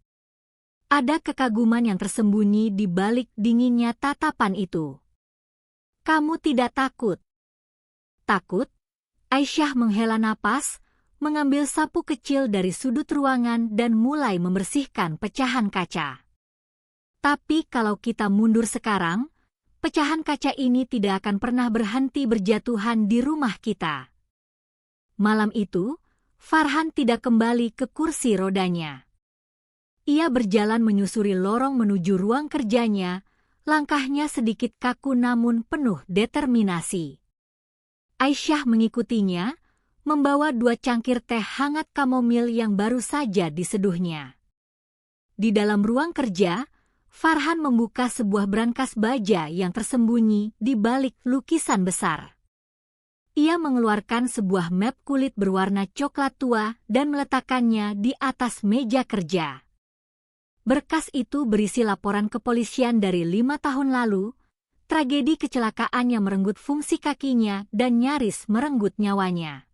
Ada kekaguman yang tersembunyi di balik dinginnya tatapan itu. Kamu tidak takut? Takut? Aisyah menghela napas, mengambil sapu kecil dari sudut ruangan dan mulai membersihkan pecahan kaca. Tapi kalau kita mundur sekarang, pecahan kaca ini tidak akan pernah berhenti berjatuhan di rumah kita. Malam itu, Farhan tidak kembali ke kursi rodanya. Ia berjalan menyusuri lorong menuju ruang kerjanya, langkahnya sedikit kaku namun penuh determinasi. Aisyah mengikutinya, membawa 2 cangkir teh hangat kamomil yang baru saja diseduhnya. Di dalam ruang kerja, Farhan membuka sebuah brankas baja yang tersembunyi di balik lukisan besar. Ia mengeluarkan sebuah map kulit berwarna coklat tua dan meletakkannya di atas meja kerja. Berkas itu berisi laporan kepolisian dari 5 tahun lalu, tragedi kecelakaan yang merenggut fungsi kakinya dan nyaris merenggut nyawanya.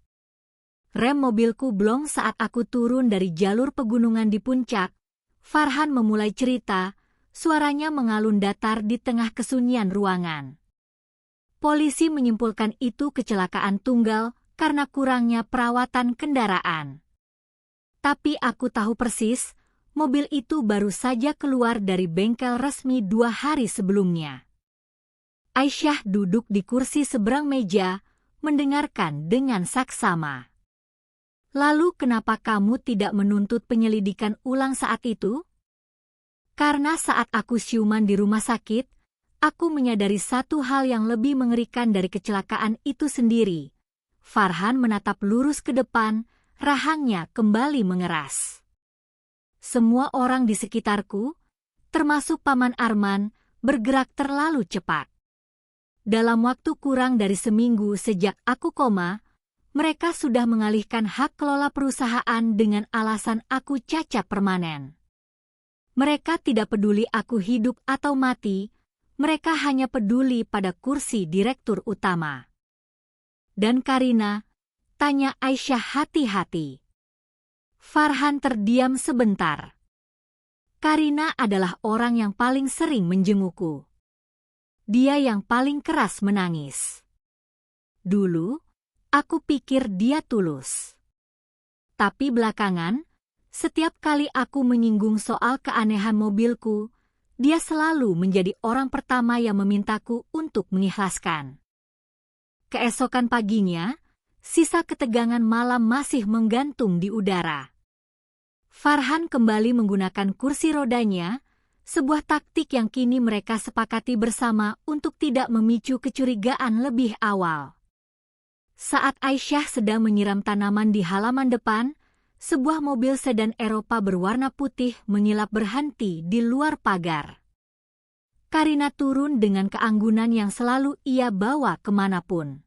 Rem mobilku blong saat aku turun dari jalur pegunungan di puncak. Farhan memulai cerita, suaranya mengalun datar di tengah kesunyian ruangan. Polisi menyimpulkan itu kecelakaan tunggal karena kurangnya perawatan kendaraan. Tapi aku tahu persis, mobil itu baru saja keluar dari bengkel resmi 2 hari sebelumnya. Aisyah duduk di kursi seberang meja, mendengarkan dengan saksama. Lalu kenapa kamu tidak menuntut penyelidikan ulang saat itu? Karena saat aku siuman di rumah sakit, aku menyadari satu hal yang lebih mengerikan dari kecelakaan itu sendiri. Farhan menatap lurus ke depan, rahangnya kembali mengeras. Semua orang di sekitarku, termasuk Paman Arman, bergerak terlalu cepat. Dalam waktu kurang dari seminggu sejak aku koma, mereka sudah mengalihkan hak kelola perusahaan dengan alasan aku cacat permanen. Mereka tidak peduli aku hidup atau mati, mereka hanya peduli pada kursi direktur utama. Dan Karina, tanya Aisyah hati-hati. Farhan terdiam sebentar. Karina adalah orang yang paling sering menjengukku. Dia yang paling keras menangis. Dulu, aku pikir dia tulus. Tapi belakangan, setiap kali aku menyinggung soal keanehan mobilku, dia selalu menjadi orang pertama yang memintaku untuk mengikhlaskan. Keesokan paginya, sisa ketegangan malam masih menggantung di udara. Farhan kembali menggunakan kursi rodanya, sebuah taktik yang kini mereka sepakati bersama untuk tidak memicu kecurigaan lebih awal. Saat Aisyah sedang menyiram tanaman di halaman depan, sebuah mobil sedan Eropa berwarna putih mengilap berhenti di luar pagar. Karina turun dengan keanggunan yang selalu ia bawa kemanapun.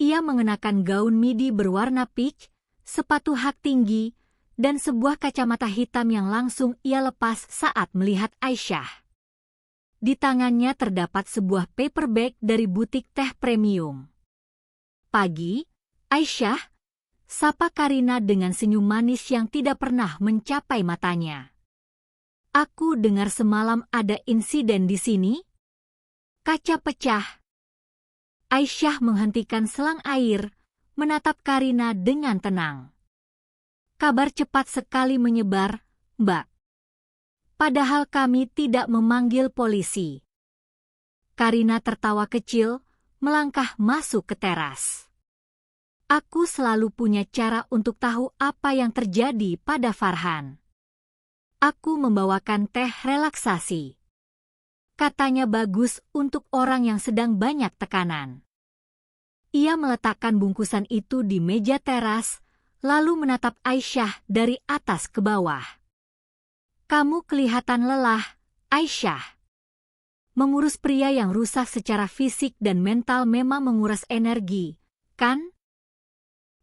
Ia mengenakan gaun midi berwarna peach, sepatu hak tinggi, dan sebuah kacamata hitam yang langsung ia lepas saat melihat Aisyah. Di tangannya terdapat sebuah paper bag dari butik teh premium. Pagi, Aisyah, sapa Karina dengan senyum manis yang tidak pernah mencapai matanya. Aku dengar semalam ada insiden di sini. Kaca pecah. Aisyah menghentikan selang air, menatap Karina dengan tenang. Kabar cepat sekali menyebar, Mbak. Padahal kami tidak memanggil polisi. Karina tertawa kecil, melangkah masuk ke teras. Aku selalu punya cara untuk tahu apa yang terjadi pada Farhan. Aku membawakan teh relaksasi. Katanya bagus untuk orang yang sedang banyak tekanan. Ia meletakkan bungkusan itu di meja teras, lalu menatap Aisyah dari atas ke bawah. Kamu kelihatan lelah, Aisyah. Mengurus pria yang rusak secara fisik dan mental memang menguras energi, kan?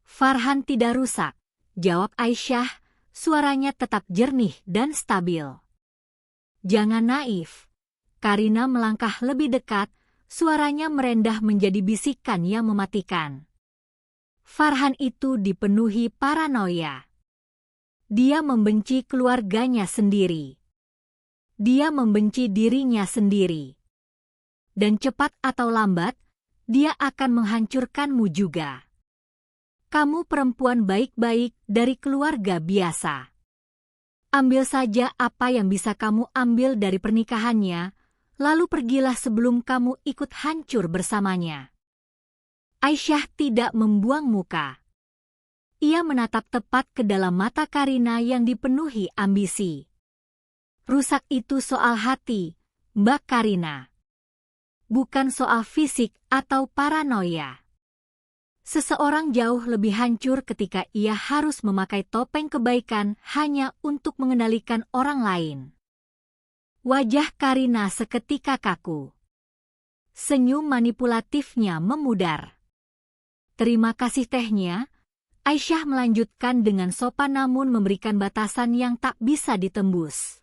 Farhan tidak rusak, jawab Aisyah, suaranya tetap jernih dan stabil. Jangan naif. Karina melangkah lebih dekat, suaranya merendah menjadi bisikan yang mematikan. Farhan itu dipenuhi paranoia. Dia membenci keluarganya sendiri. Dia membenci dirinya sendiri. Dan cepat atau lambat, dia akan menghancurkanmu juga. Kamu perempuan baik-baik dari keluarga biasa. Ambil saja apa yang bisa kamu ambil dari pernikahannya, lalu pergilah sebelum kamu ikut hancur bersamanya. Aisyah tidak membuang muka. Ia menatap tepat ke dalam mata Karina yang dipenuhi ambisi. Rusak itu soal hati, Mbak Karina. Bukan soal fisik atau paranoia. Seseorang jauh lebih hancur ketika ia harus memakai topeng kebaikan hanya untuk mengendalikan orang lain. Wajah Karina seketika kaku. Senyum manipulatifnya memudar. Terima kasih tehnya, Aisyah melanjutkan dengan sopan namun memberikan batasan yang tak bisa ditembus.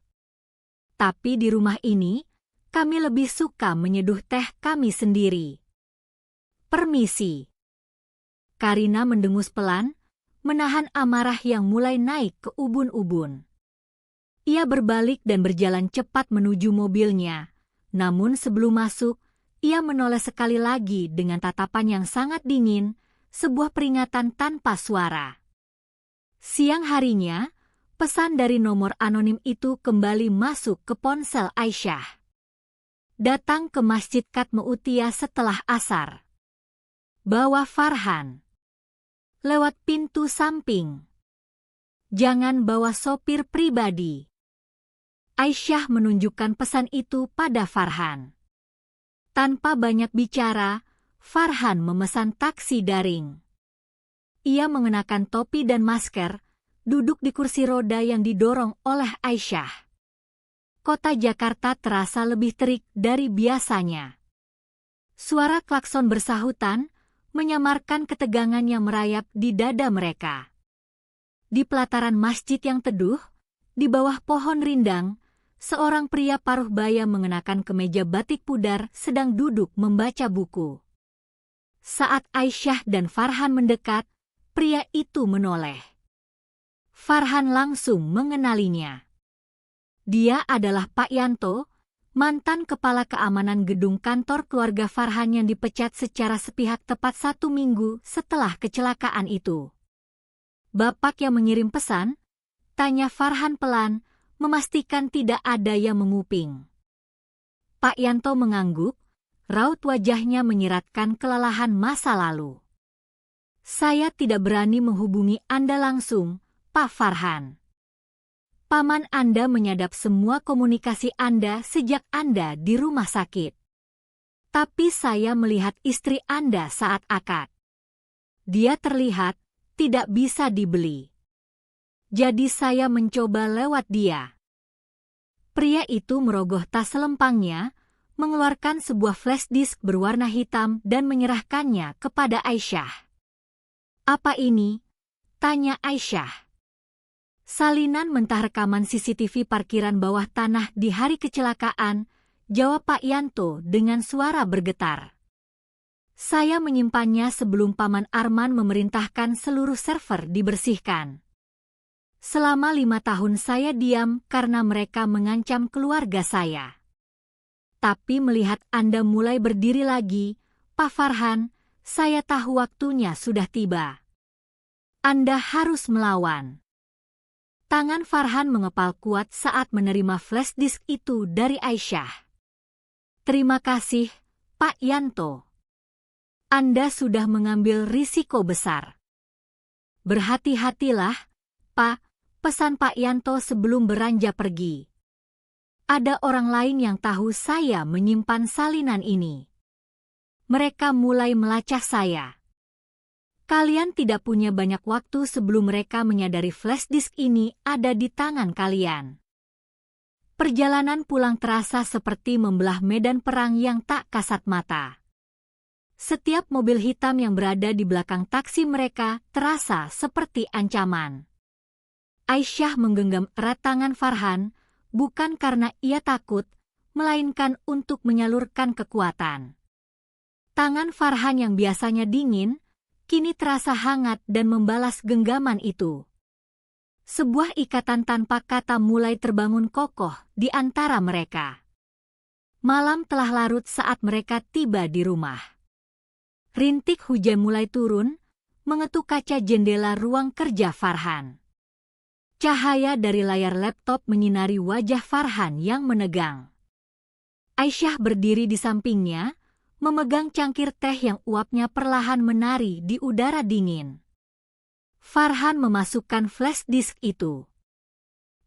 Tapi di rumah ini, kami lebih suka menyeduh teh kami sendiri. Permisi. Karina mendengus pelan, menahan amarah yang mulai naik ke ubun-ubun. Ia berbalik dan berjalan cepat menuju mobilnya. Namun sebelum masuk, ia menoleh sekali lagi dengan tatapan yang sangat dingin, sebuah peringatan tanpa suara. Siang harinya, pesan dari nomor anonim itu kembali masuk ke ponsel Aisyah. Datang ke Masjid Katmeutia setelah asar. Bawa Farhan. Lewat pintu samping. Jangan bawa sopir pribadi. Aisyah menunjukkan pesan itu pada Farhan. Tanpa banyak bicara, Farhan memesan taksi daring. Ia mengenakan topi dan masker, duduk di kursi roda yang didorong oleh Aisyah. Kota Jakarta terasa lebih terik dari biasanya. Suara klakson bersahutan menyamarkan ketegangan yang merayap di dada mereka. Di pelataran masjid yang teduh, di bawah pohon rindang, seorang pria paruh baya mengenakan kemeja batik pudar sedang duduk membaca buku. Saat Aisyah dan Farhan mendekat, pria itu menoleh. Farhan langsung mengenalinya. Dia adalah Pak Yanto, mantan kepala keamanan gedung kantor keluarga Farhan yang dipecat secara sepihak tepat 1 minggu setelah kecelakaan itu. Bapak yang mengirim pesan? Tanya Farhan pelan, memastikan tidak ada yang menguping. Pak Yanto mengangguk, raut wajahnya menyiratkan kelelahan masa lalu. Saya tidak berani menghubungi Anda langsung, Pak Farhan. Paman Anda menyadap semua komunikasi Anda sejak Anda di rumah sakit. Tapi saya melihat istri Anda saat akad. Dia terlihat tidak bisa dibeli. Jadi saya mencoba lewat dia. Pria itu merogoh tas selempangnya, mengeluarkan sebuah flash disk berwarna hitam dan menyerahkannya kepada Aisyah. Apa ini? Tanya Aisyah. Salinan mentah rekaman CCTV parkiran bawah tanah di hari kecelakaan, jawab Pak Yanto dengan suara bergetar. Saya menyimpannya sebelum Paman Arman memerintahkan seluruh server dibersihkan. Selama 5 tahun saya diam karena mereka mengancam keluarga saya. Tapi melihat Anda mulai berdiri lagi, Pak Farhan, saya tahu waktunya sudah tiba. Anda harus melawan. Tangan Farhan mengepal kuat saat menerima flash disk itu dari Aisyah. Terima kasih, Pak Yanto. Anda sudah mengambil risiko besar. Berhati-hatilah, Pak, pesan Pak Yanto sebelum beranjak pergi. Ada orang lain yang tahu saya menyimpan salinan ini. Mereka mulai melacak saya. Kalian tidak punya banyak waktu sebelum mereka menyadari flash disk ini ada di tangan kalian. Perjalanan pulang terasa seperti membelah medan perang yang tak kasat mata. Setiap mobil hitam yang berada di belakang taksi mereka terasa seperti ancaman. Aisyah menggenggam erat tangan Farhan, bukan karena ia takut, melainkan untuk menyalurkan kekuatan. Tangan Farhan yang biasanya dingin, kini terasa hangat dan membalas genggaman itu. Sebuah ikatan tanpa kata mulai terbangun kokoh di antara mereka. Malam telah larut saat mereka tiba di rumah. Rintik hujan mulai turun, mengetuk kaca jendela ruang kerja Farhan. Cahaya dari layar laptop menyinari wajah Farhan yang menegang. Aisyah berdiri di sampingnya, memegang cangkir teh yang uapnya perlahan menari di udara dingin. Farhan memasukkan flash disk itu.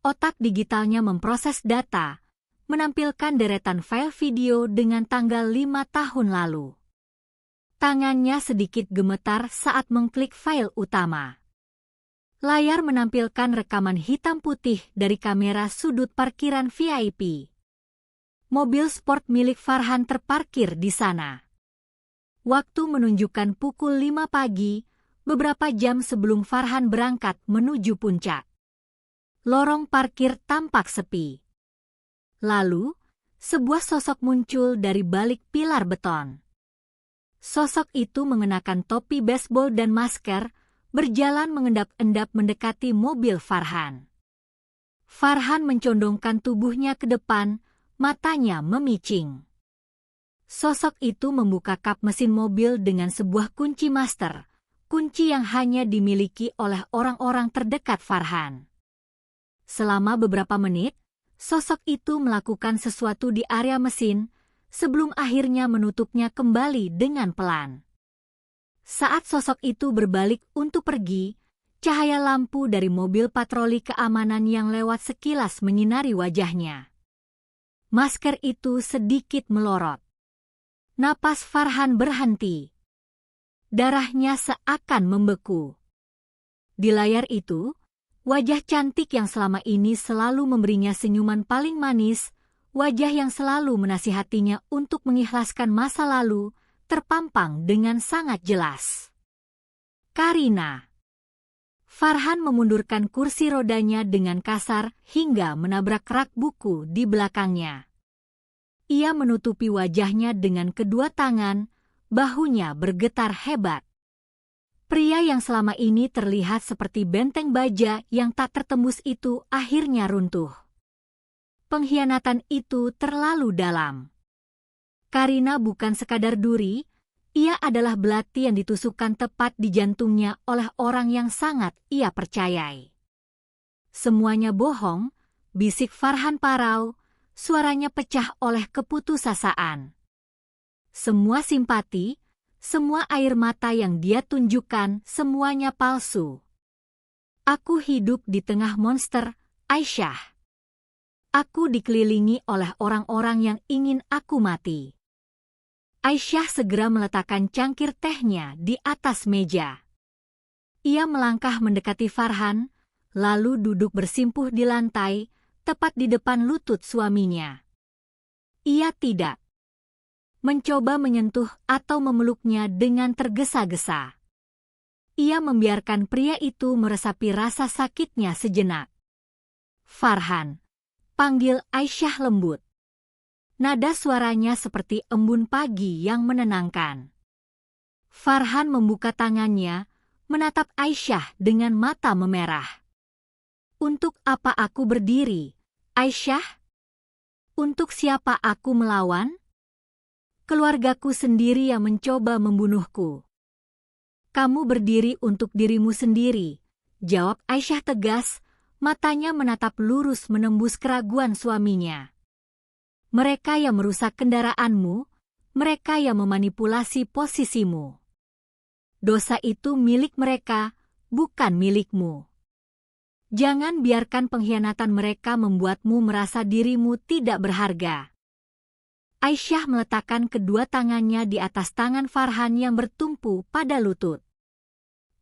Otak digitalnya memproses data, menampilkan deretan file video dengan tanggal 5 tahun lalu. Tangannya sedikit gemetar saat mengklik file utama. Layar menampilkan rekaman hitam putih dari kamera sudut parkiran VIP. Mobil sport milik Farhan terparkir di sana. Waktu menunjukkan pukul 5 pagi, beberapa jam sebelum Farhan berangkat menuju puncak. Lorong parkir tampak sepi. Lalu, sebuah sosok muncul dari balik pilar beton. Sosok itu mengenakan topi baseball dan masker, berjalan mengendap-endap mendekati mobil Farhan. Farhan mencondongkan tubuhnya ke depan, matanya memicing. Sosok itu membuka kap mesin mobil dengan sebuah kunci master, kunci yang hanya dimiliki oleh orang-orang terdekat Farhan. Selama beberapa menit, sosok itu melakukan sesuatu di area mesin, sebelum akhirnya menutupnya kembali dengan pelan. Saat sosok itu berbalik untuk pergi, cahaya lampu dari mobil patroli keamanan yang lewat sekilas menyinari wajahnya. Masker itu sedikit melorot. Napas Farhan berhenti. Darahnya seakan membeku. Di layar itu, wajah cantik yang selama ini selalu memberinya senyuman paling manis, wajah yang selalu menasihatinya untuk mengikhlaskan masa lalu, terpampang dengan sangat jelas. Karina. Farhan memundurkan kursi rodanya dengan kasar hingga menabrak rak buku di belakangnya. Ia menutupi wajahnya dengan kedua tangan, bahunya bergetar hebat. Pria yang selama ini terlihat seperti benteng baja yang tak tertembus itu akhirnya runtuh. Pengkhianatan itu terlalu dalam. Karina bukan sekadar duri, ia adalah belati yang ditusukkan tepat di jantungnya oleh orang yang sangat ia percayai. Semuanya bohong, bisik Farhan parau, suaranya pecah oleh keputusasaan. Semua simpati, semua air mata yang dia tunjukkan, semuanya palsu. Aku hidup di tengah monster, Aisyah. Aku dikelilingi oleh orang-orang yang ingin aku mati. Aisyah segera meletakkan cangkir tehnya di atas meja. Ia melangkah mendekati Farhan, lalu duduk bersimpuh di lantai, tepat di depan lutut suaminya. Ia tidak mencoba menyentuh atau memeluknya dengan tergesa-gesa. Ia membiarkan pria itu meresapi rasa sakitnya sejenak. Farhan, panggil Aisyah lembut. Nada suaranya seperti embun pagi yang menenangkan. Farhan membuka tangannya, menatap Aisyah dengan mata memerah. Untuk apa aku berdiri, Aisyah? Untuk siapa aku melawan? Keluargaku sendiri yang mencoba membunuhku. Kamu berdiri untuk dirimu sendiri, jawab Aisyah tegas, matanya menatap lurus menembus keraguan suaminya. Mereka yang merusak kendaraanmu, mereka yang memanipulasi posisimu. Dosa itu milik mereka, bukan milikmu. Jangan biarkan pengkhianatan mereka membuatmu merasa dirimu tidak berharga. Aisyah meletakkan kedua tangannya di atas tangan Farhan yang bertumpu pada lutut.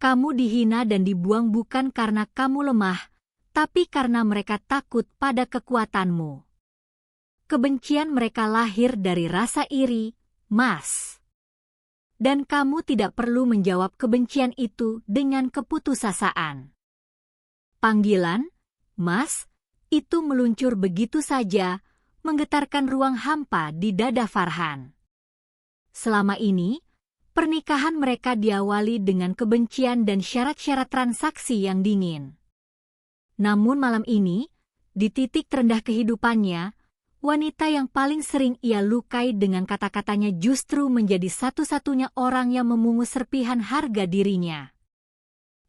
Kamu dihina dan dibuang bukan karena kamu lemah, tapi karena mereka takut pada kekuatanmu. Kebencian mereka lahir dari rasa iri, Mas. Dan kamu tidak perlu menjawab kebencian itu dengan keputusasaan. Panggilan, Mas, itu meluncur begitu saja, menggetarkan ruang hampa di dada Farhan. Selama ini, pernikahan mereka diawali dengan kebencian dan syarat-syarat transaksi yang dingin. Namun malam ini, di titik terendah kehidupannya, wanita yang paling sering ia lukai dengan kata-katanya justru menjadi satu-satunya orang yang memungut serpihan harga dirinya.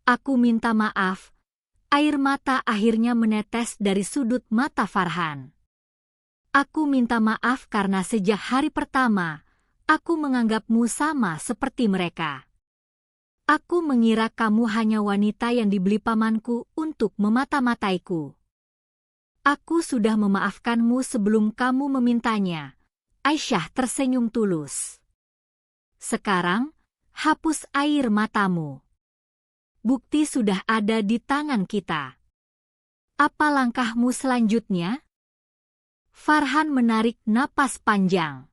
Aku minta maaf. Air mata akhirnya menetes dari sudut mata Farhan. Aku minta maaf karena sejak hari pertama, aku menganggapmu sama seperti mereka. Aku mengira kamu hanya wanita yang dibeli pamanku untuk memata-mataiku. Aku sudah memaafkanmu sebelum kamu memintanya. Aisyah tersenyum tulus. Sekarang, hapus air matamu. Bukti sudah ada di tangan kita. Apa langkahmu selanjutnya? Farhan menarik napas panjang.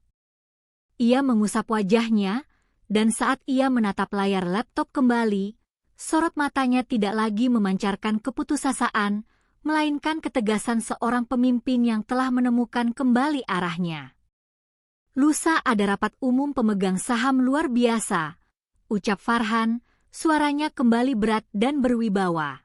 Ia mengusap wajahnya, dan saat ia menatap layar laptop kembali, sorot matanya tidak lagi memancarkan keputusasaan, melainkan ketegasan seorang pemimpin yang telah menemukan kembali arahnya. "Lusa ada rapat umum pemegang saham luar biasa," ucap Farhan, suaranya kembali berat dan berwibawa.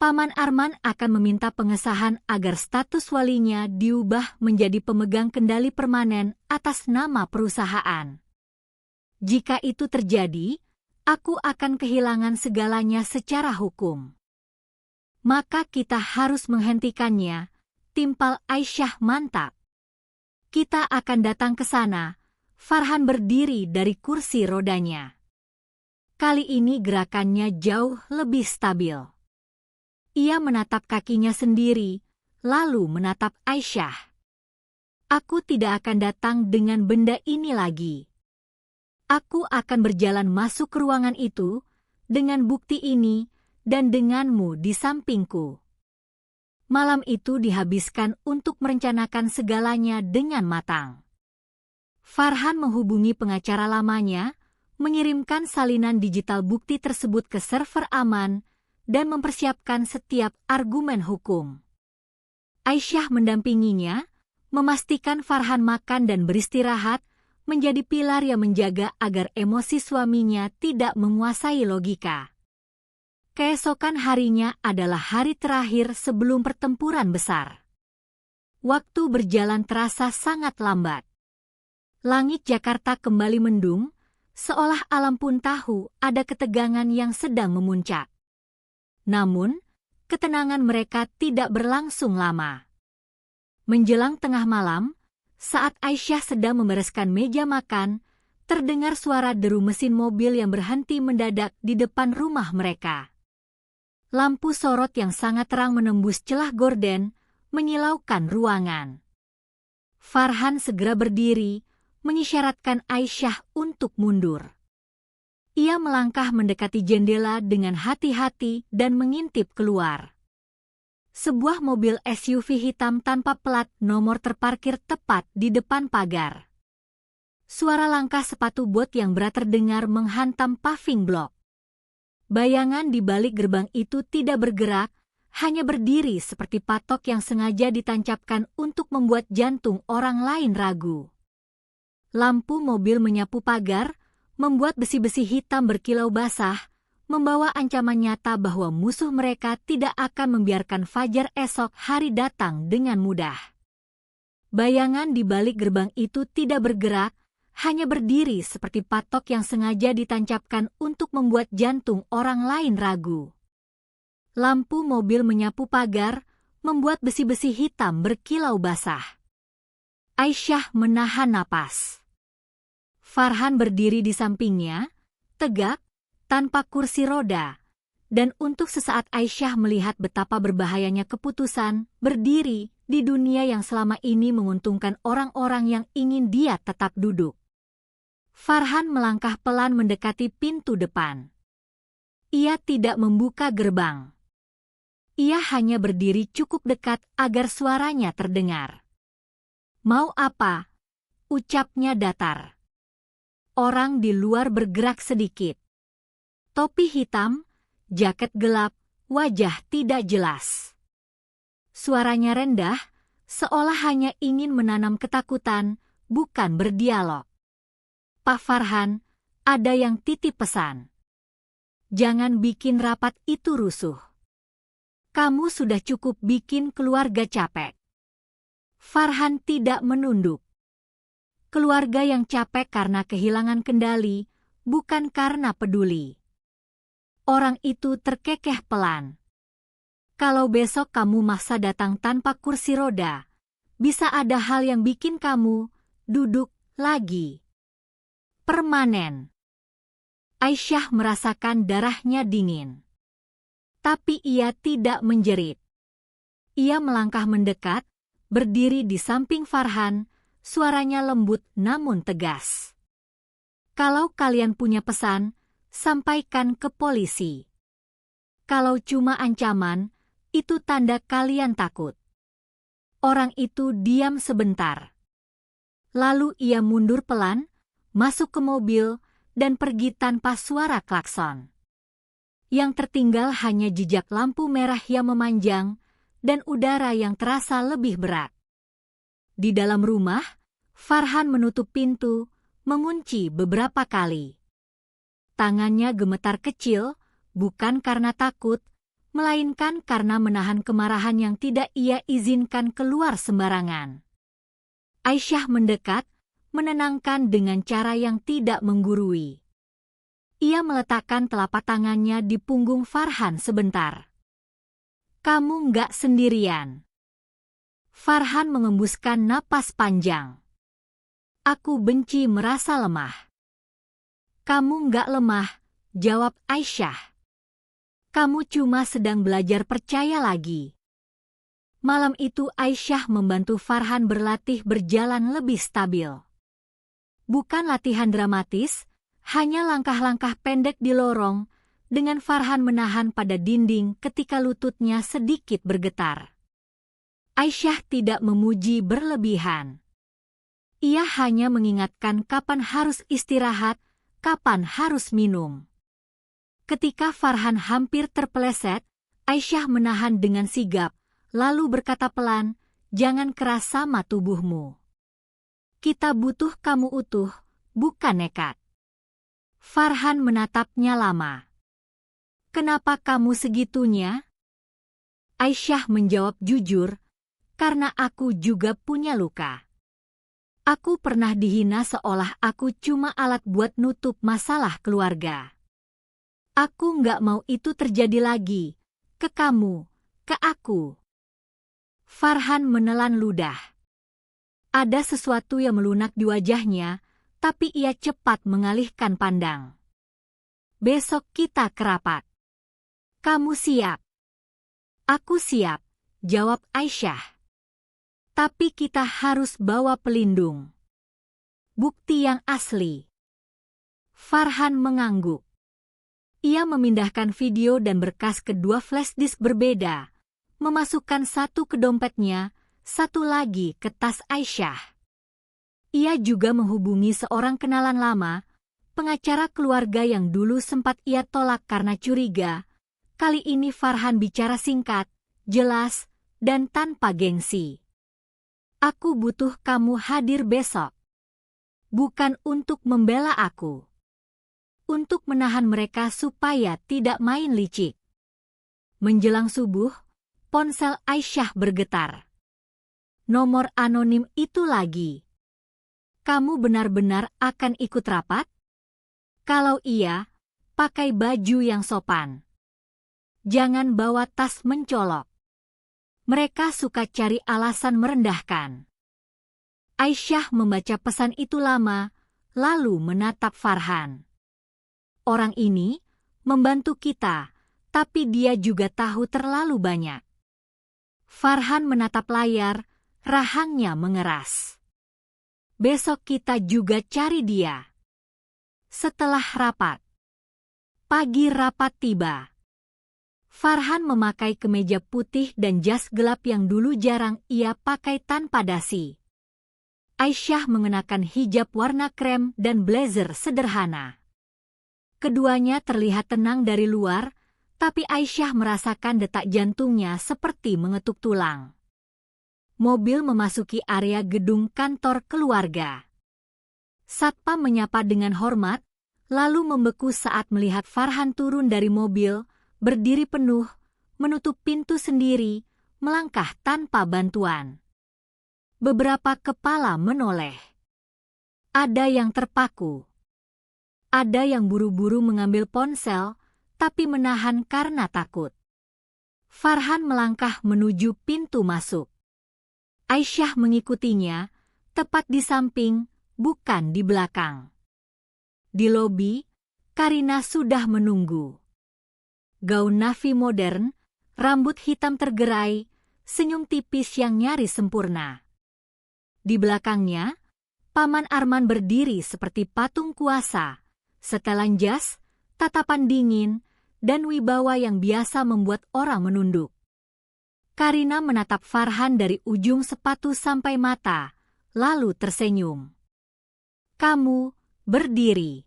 "Paman Arman akan meminta pengesahan agar status walinya diubah menjadi pemegang kendali permanen atas nama perusahaan. Jika itu terjadi, aku akan kehilangan segalanya secara hukum. Maka kita harus menghentikannya," timpal Aisyah mantap. "Kita akan datang ke sana." Farhan berdiri dari kursi rodanya. Kali ini gerakannya jauh lebih stabil. Ia menatap kakinya sendiri, lalu menatap Aisyah. "Aku tidak akan datang dengan benda ini lagi. Aku akan berjalan masuk ke ruangan itu, dengan bukti ini, dan denganmu di sampingku." Malam itu dihabiskan untuk merencanakan segalanya dengan matang. Farhan menghubungi pengacara lamanya, mengirimkan salinan digital bukti tersebut ke server aman, dan mempersiapkan setiap argumen hukum. Aisyah mendampinginya, memastikan Farhan makan dan beristirahat, menjadi pilar yang menjaga agar emosi suaminya tidak menguasai logika. Keesokan harinya adalah hari terakhir sebelum pertempuran besar. Waktu berjalan terasa sangat lambat. Langit Jakarta kembali mendung, seolah alam pun tahu ada ketegangan yang sedang memuncak. Namun, ketenangan mereka tidak berlangsung lama. Menjelang tengah malam, saat Aisyah sedang membereskan meja makan, terdengar suara deru mesin mobil yang berhenti mendadak di depan rumah mereka. Lampu sorot yang sangat terang menembus celah gorden, menyilaukan ruangan. Farhan segera berdiri, mengisyaratkan Aisyah untuk mundur. Ia melangkah mendekati jendela dengan hati-hati dan mengintip keluar. Sebuah mobil SUV hitam tanpa plat nomor terparkir tepat di depan pagar. Suara langkah sepatu bot yang berat terdengar menghantam paving block. Bayangan di balik gerbang itu tidak bergerak, hanya berdiri seperti patok yang sengaja ditancapkan untuk membuat jantung orang lain ragu. Lampu mobil menyapu pagar, membuat besi-besi hitam berkilau basah, membawa ancaman nyata bahwa musuh mereka tidak akan membiarkan fajar esok hari datang dengan mudah. Bayangan di balik gerbang itu tidak bergerak, hanya berdiri seperti patok yang sengaja ditancapkan untuk membuat jantung orang lain ragu. Lampu mobil menyapu pagar, membuat besi-besi hitam berkilau basah. Aisyah menahan napas. Farhan berdiri di sampingnya, tegak, tanpa kursi roda, dan untuk sesaat Aisyah melihat betapa berbahayanya keputusan berdiri di dunia yang selama ini menguntungkan orang-orang yang ingin dia tetap duduk. Farhan melangkah pelan mendekati pintu depan. Ia tidak membuka gerbang. Ia hanya berdiri cukup dekat agar suaranya terdengar. "Mau apa?" ucapnya datar. Orang di luar bergerak sedikit. Topi hitam, jaket gelap, wajah tidak jelas. Suaranya rendah, seolah hanya ingin menanam ketakutan, bukan berdialog. "Pak Farhan, ada yang titip pesan. Jangan bikin rapat itu rusuh. Kamu sudah cukup bikin keluarga capek." Farhan tidak menunduk. Keluarga yang capek karena kehilangan kendali, bukan karena peduli. Orang itu terkekeh pelan. "Kalau besok kamu maksa datang tanpa kursi roda, bisa ada hal yang bikin kamu duduk lagi. Permanen." Aisyah merasakan darahnya dingin. Tapi ia tidak menjerit. Ia melangkah mendekat, berdiri di samping Farhan, suaranya lembut namun tegas. "Kalau kalian punya pesan, sampaikan ke polisi. Kalau cuma ancaman, itu tanda kalian takut." Orang itu diam sebentar. Lalu ia mundur pelan, masuk ke mobil, dan pergi tanpa suara klakson. Yang tertinggal hanya jejak lampu merah yang memanjang dan udara yang terasa lebih berat. Di dalam rumah, Farhan menutup pintu, mengunci beberapa kali. Tangannya gemetar kecil, bukan karena takut, melainkan karena menahan kemarahan yang tidak ia izinkan keluar sembarangan. Aisyah mendekat, menenangkan dengan cara yang tidak menggurui. Ia meletakkan telapak tangannya di punggung Farhan sebentar. "Kamu nggak sendirian." Farhan mengembuskan napas panjang. "Aku benci merasa lemah." "Kamu nggak lemah," jawab Aisyah. "Kamu cuma sedang belajar percaya lagi." Malam itu Aisyah membantu Farhan berlatih berjalan lebih stabil. Bukan latihan dramatis, hanya langkah-langkah pendek di lorong, dengan Farhan menahan pada dinding ketika lututnya sedikit bergetar. Aisyah tidak memuji berlebihan. Ia hanya mengingatkan kapan harus istirahat, kapan harus minum. Ketika Farhan hampir terpeleset, Aisyah menahan dengan sigap, lalu berkata pelan, "Jangan keras sama tubuhmu. Kita butuh kamu utuh, bukan nekat." Farhan menatapnya lama. "Kenapa kamu segitunya?" Aisyah menjawab jujur, "Karena aku juga punya luka. Aku pernah dihina seolah aku cuma alat buat nutup masalah keluarga. Aku nggak mau itu terjadi lagi, ke kamu, ke aku." Farhan menelan ludah. Ada sesuatu yang melunak di wajahnya, tapi ia cepat mengalihkan pandang. "Besok kita kerapat. Kamu siap?" "Aku siap," jawab Aisyah. "Tapi kita harus bawa pelindung. Bukti yang asli." Farhan mengangguk. Ia memindahkan video dan berkas ke dua flash disk berbeda, memasukkan satu ke dompetnya, satu lagi ke tas Aisyah. Ia juga menghubungi seorang kenalan lama, pengacara keluarga yang dulu sempat ia tolak karena curiga. Kali ini Farhan bicara singkat, jelas, dan tanpa gengsi. "Aku butuh kamu hadir besok. Bukan untuk membela aku. Untuk menahan mereka supaya tidak main licik." Menjelang subuh, ponsel Aisyah bergetar. Nomor anonim itu lagi. "Kamu benar-benar akan ikut rapat? Kalau iya, pakai baju yang sopan. Jangan bawa tas mencolok. Mereka suka cari alasan merendahkan." Aisyah membaca pesan itu lama, lalu menatap Farhan. "Orang ini membantu kita, tapi dia juga tahu terlalu banyak." Farhan menatap layar, rahangnya mengeras. "Besok kita juga cari dia." Setelah rapat. Pagi rapat tiba. Farhan memakai kemeja putih dan jas gelap yang dulu jarang ia pakai tanpa dasi. Aisyah mengenakan hijab warna krem dan blazer sederhana. Keduanya terlihat tenang dari luar, tapi Aisyah merasakan detak jantungnya seperti mengetuk tulang. Mobil memasuki area gedung kantor keluarga. Satpam menyapa dengan hormat, lalu membeku saat melihat Farhan turun dari mobil, berdiri penuh, menutup pintu sendiri, melangkah tanpa bantuan. Beberapa kepala menoleh. Ada yang terpaku. Ada yang buru-buru mengambil ponsel, tapi menahan karena takut. Farhan melangkah menuju pintu masuk. Aisyah mengikutinya, tepat di samping, bukan di belakang. Di lobi, Karina sudah menunggu. Gaun navy modern, rambut hitam tergerai, senyum tipis yang nyaris sempurna. Di belakangnya, Paman Arman berdiri seperti patung kuasa, setelan jas, tatapan dingin, dan wibawa yang biasa membuat orang menunduk. Karina menatap Farhan dari ujung sepatu sampai mata, lalu tersenyum. "Kamu berdiri."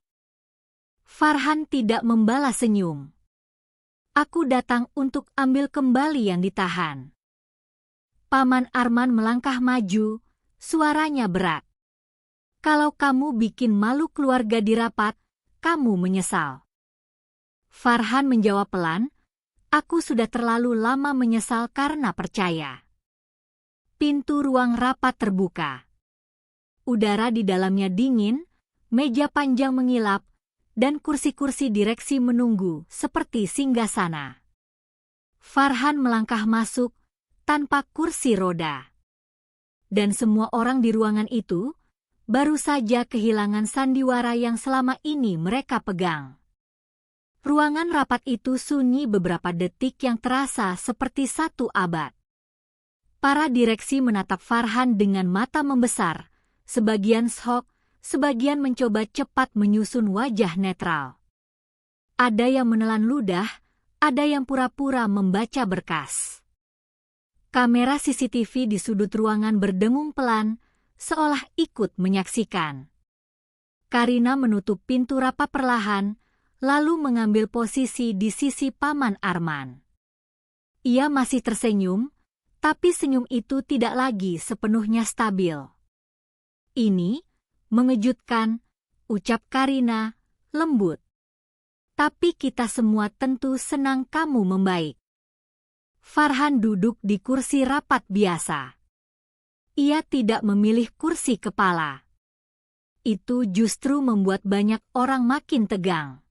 Farhan tidak membalas senyum. Aku datang untuk ambil kembali yang ditahan. Paman Arman melangkah maju, suaranya berat. Kalau kamu bikin malu keluarga di rapat, kamu menyesal. Farhan menjawab pelan, aku sudah terlalu lama menyesal karena percaya. Pintu ruang rapat terbuka. Udara di dalamnya dingin, meja panjang mengilap, dan kursi-kursi direksi menunggu seperti singgasana. Farhan melangkah masuk tanpa kursi roda. Dan semua orang di ruangan itu baru saja kehilangan sandiwara yang selama ini mereka pegang. Ruangan rapat itu sunyi beberapa detik yang terasa seperti satu abad. Para direksi menatap Farhan dengan mata membesar, sebagian syok, sebagian mencoba cepat menyusun wajah netral. Ada yang menelan ludah, ada yang pura-pura membaca berkas. Kamera CCTV di sudut ruangan berdengung pelan, seolah ikut menyaksikan. Karina menutup pintu rapat perlahan, lalu mengambil posisi di sisi Paman Arman. Ia masih tersenyum, tapi senyum itu tidak lagi sepenuhnya stabil. Ini mengejutkan, ucap Karina, lembut. Tapi kita semua tentu senang kamu membaik. Farhan duduk di kursi rapat biasa. Ia tidak memilih kursi kepala. Itu justru membuat banyak orang makin tegang.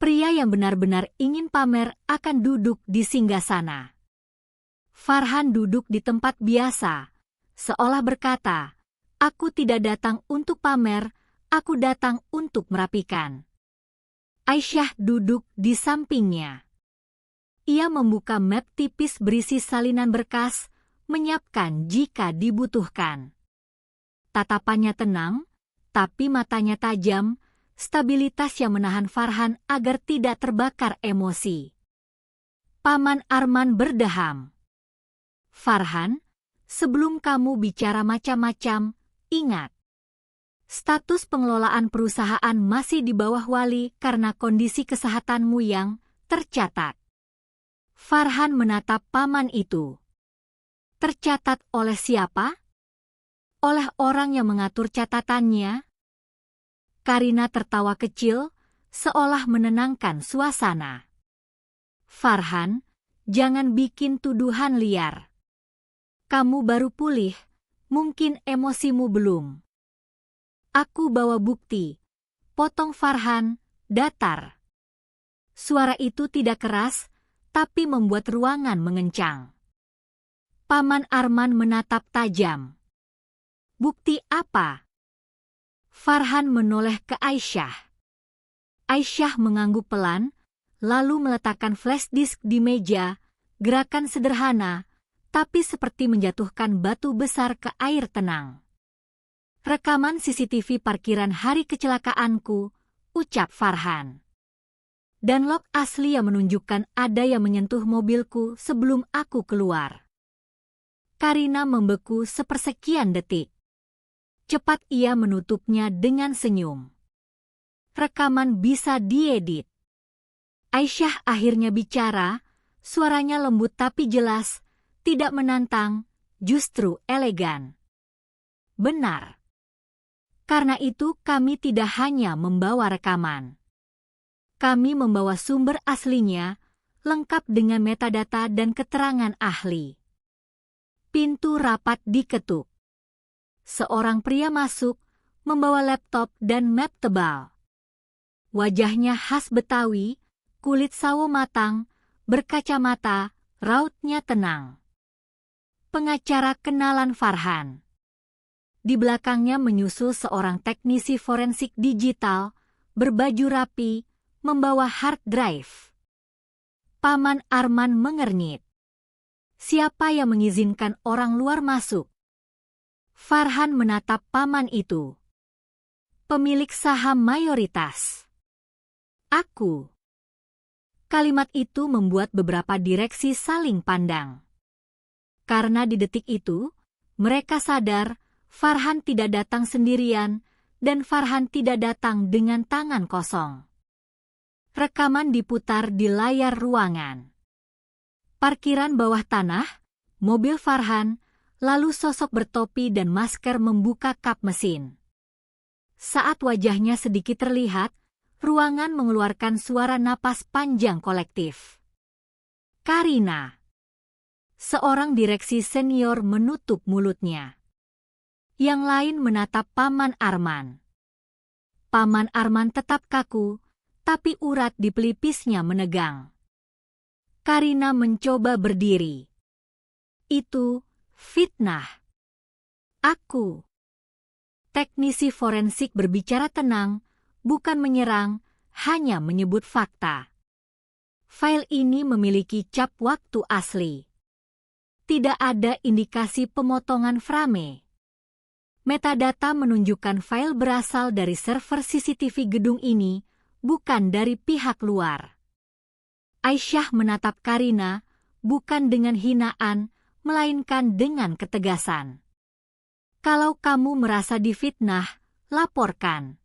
Pria yang benar-benar ingin pamer akan duduk di singgasana. Farhan duduk di tempat biasa, seolah berkata, aku tidak datang untuk pamer, aku datang untuk merapikan. Aisyah duduk di sampingnya. Ia membuka map tipis berisi salinan berkas, menyiapkan jika dibutuhkan. Tatapannya tenang, tapi matanya tajam, stabilitas yang menahan Farhan agar tidak terbakar emosi. Paman Arman berdeham. Farhan, sebelum kamu bicara macam-macam, ingat. Status pengelolaan perusahaan masih di bawah wali karena kondisi kesehatanmu yang tercatat. Farhan menatap paman itu. Tercatat oleh siapa? Oleh orang yang mengatur catatannya? Karina tertawa kecil, seolah menenangkan suasana. Farhan, jangan bikin tuduhan liar. Kamu baru pulih, mungkin emosimu belum. Aku bawa bukti. Potong Farhan, datar. Suara itu tidak keras, tapi membuat ruangan mengencang. Paman Arman menatap tajam. Bukti apa? Farhan menoleh ke Aisyah. Aisyah mengangguk pelan, lalu meletakkan flash disk di meja, gerakan sederhana, tapi seperti menjatuhkan batu besar ke air tenang. Rekaman CCTV parkiran hari kecelakaanku, ucap Farhan. Dan log asli yang menunjukkan ada yang menyentuh mobilku sebelum aku keluar. Karina membeku sepersekian detik. Cepat ia menutupnya dengan senyum. Rekaman bisa diedit. Aisyah akhirnya bicara, suaranya lembut tapi jelas, tidak menantang, justru elegan. Benar. Karena itu kami tidak hanya membawa rekaman. Kami membawa sumber aslinya, lengkap dengan metadata dan keterangan ahli. Pintu rapat diketuk. Seorang pria masuk, membawa laptop dan map tebal. Wajahnya khas Betawi, kulit sawo matang, berkacamata, rautnya tenang. Pengacara kenalan Farhan. Di belakangnya menyusul seorang teknisi forensik digital, berbaju rapi, membawa hard drive. Paman Arman mengernyit. Siapa yang mengizinkan orang luar masuk? Farhan menatap paman itu. Pemilik saham mayoritas. Aku. Kalimat itu membuat beberapa direksi saling pandang. Karena di detik itu, mereka sadar Farhan tidak datang sendirian dan Farhan tidak datang dengan tangan kosong. Rekaman diputar di layar ruangan. Parkiran bawah tanah, mobil Farhan, lalu sosok bertopi dan masker membuka kap mesin. Saat wajahnya sedikit terlihat, ruangan mengeluarkan suara napas panjang kolektif. Karina. Seorang direksi senior menutup mulutnya. Yang lain menatap Paman Arman. Paman Arman tetap kaku, tapi urat di pelipisnya menegang. Karina mencoba berdiri. Itu fitnah. Aku. Teknisi forensik berbicara tenang, bukan menyerang, hanya menyebut fakta. File ini memiliki cap waktu asli. Tidak ada indikasi pemotongan frame. Metadata menunjukkan file berasal dari server CCTV gedung ini, bukan dari pihak luar. Aisyah menatap Karina, bukan dengan hinaan, melainkan dengan ketegasan. Kalau kamu merasa difitnah, laporkan.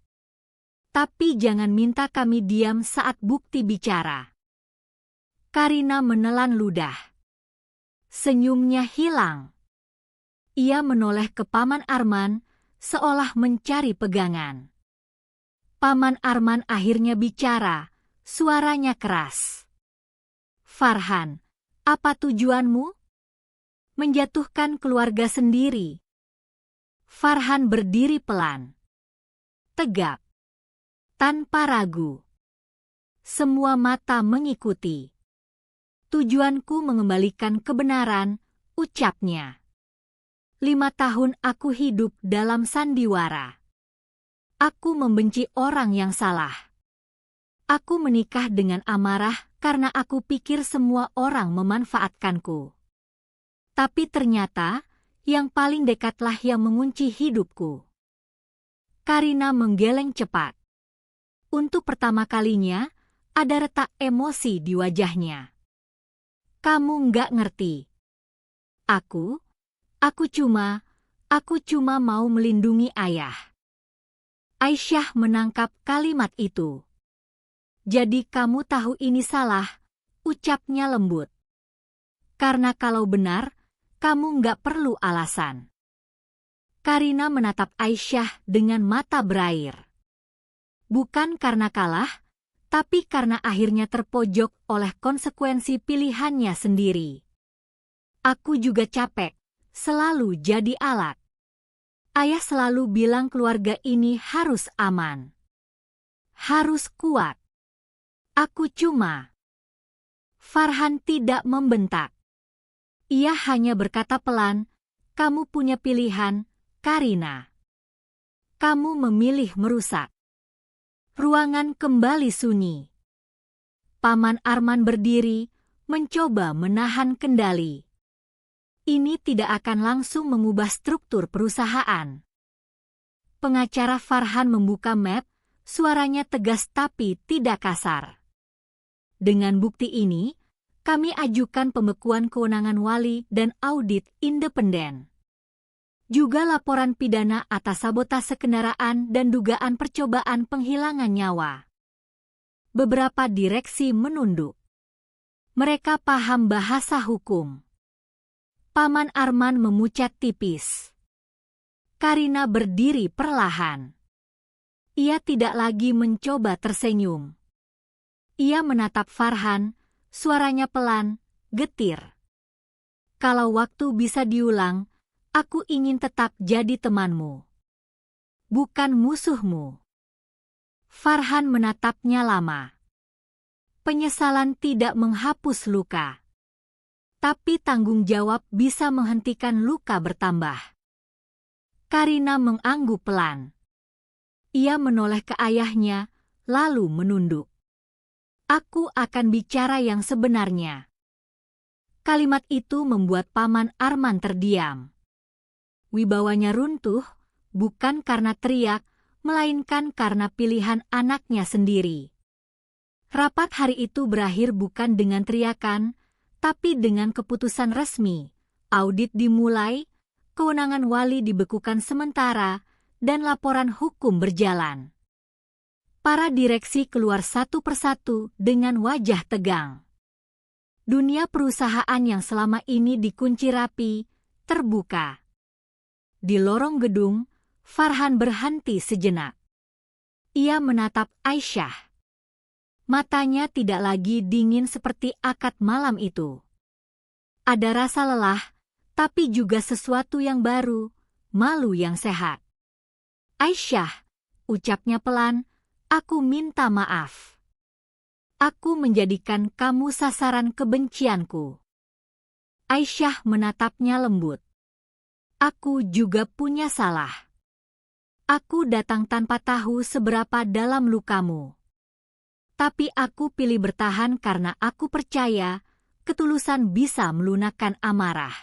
Tapi jangan minta kami diam saat bukti bicara. Karina menelan ludah. Senyumnya hilang. Ia menoleh ke Paman Arman, seolah mencari pegangan. Paman Arman akhirnya bicara, suaranya keras. Farhan, apa tujuanmu? Menjatuhkan keluarga sendiri. Farhan berdiri pelan. Tegap. Tanpa ragu. Semua mata mengikuti. Tujuanku mengembalikan kebenaran, ucapnya. 5 tahun aku hidup dalam sandiwara. Aku membenci orang yang salah. Aku menikah dengan amarah karena aku pikir semua orang memanfaatkanku. Tapi ternyata, yang paling dekatlah yang mengunci hidupku. Karina menggeleng cepat. Untuk pertama kalinya, ada retak emosi di wajahnya. Kamu nggak ngerti. Aku cuma mau melindungi ayah. Aisyah menangkap kalimat itu. Jadi kamu tahu ini salah, ucapnya lembut. Karena kalau benar, kamu nggak perlu alasan. Karina menatap Aisyah dengan mata berair. Bukan karena kalah, tapi karena akhirnya terpojok oleh konsekuensi pilihannya sendiri. Aku juga capek, selalu jadi alat. Ayah selalu bilang keluarga ini harus aman. Harus kuat. Aku cuma. Farhan tidak membentak. Ia hanya berkata pelan, kamu punya pilihan, Karina. Kamu memilih merusak. Ruangan kembali sunyi. Paman Arman berdiri, mencoba menahan kendali. Ini tidak akan langsung mengubah struktur perusahaan. Pengacara Farhan membuka map, suaranya tegas tapi tidak kasar. Dengan bukti ini, kami ajukan pembekuan kewenangan wali dan audit independen. Juga laporan pidana atas sabotase kendaraan dan dugaan percobaan penghilangan nyawa. Beberapa direksi menunduk. Mereka paham bahasa hukum. Paman Arman memucat tipis. Karina berdiri perlahan. Ia tidak lagi mencoba tersenyum. Ia menatap Farhan, suaranya pelan, getir. Kalau waktu bisa diulang, aku ingin tetap jadi temanmu. Bukan musuhmu. Farhan menatapnya lama. Penyesalan tidak menghapus luka. Tapi tanggung jawab bisa menghentikan luka bertambah. Karina mengangguk pelan. Ia menoleh ke ayahnya, lalu menunduk. Aku akan bicara yang sebenarnya. Kalimat itu membuat Paman Arman terdiam. Wibawanya runtuh, bukan karena teriak, melainkan karena pilihan anaknya sendiri. Rapat hari itu berakhir bukan dengan teriakan, tapi dengan keputusan resmi. Audit dimulai, kewenangan wali dibekukan sementara, dan laporan hukum berjalan. Para direksi keluar satu persatu dengan wajah tegang. Dunia perusahaan yang selama ini dikunci rapi, terbuka. Di lorong gedung, Farhan berhenti sejenak. Ia menatap Aisyah. Matanya tidak lagi dingin seperti akad malam itu. Ada rasa lelah, tapi juga sesuatu yang baru, malu yang sehat. Aisyah, ucapnya pelan, aku minta maaf. Aku menjadikan kamu sasaran kebencianku. Aisyah menatapnya lembut. Aku juga punya salah. Aku datang tanpa tahu seberapa dalam lukamu. Tapi aku pilih bertahan karena aku percaya ketulusan bisa melunakkan amarah.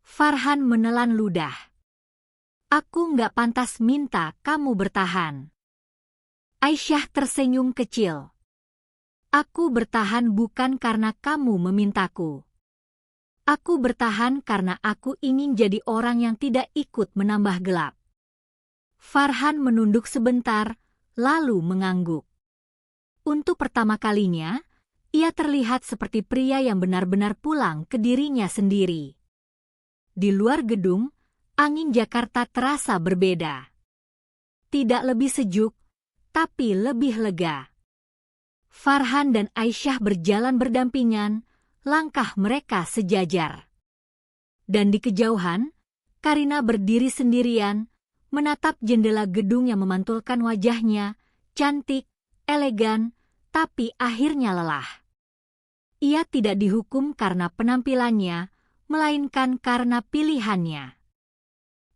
Farhan menelan ludah. Aku nggak pantas minta kamu bertahan. Aisyah tersenyum kecil. Aku bertahan bukan karena kamu memintaku. Aku bertahan karena aku ingin jadi orang yang tidak ikut menambah gelap. Farhan menunduk sebentar, lalu mengangguk. Untuk pertama kalinya, ia terlihat seperti pria yang benar-benar pulang ke dirinya sendiri. Di luar gedung, angin Jakarta terasa berbeda. Tidak lebih sejuk, tapi lebih lega. Farhan dan Aisyah berjalan berdampingan, langkah mereka sejajar. Dan di kejauhan, Karina berdiri sendirian, menatap jendela gedung yang memantulkan wajahnya, cantik, elegan, tapi akhirnya lelah. Ia tidak dihukum karena penampilannya, melainkan karena pilihannya.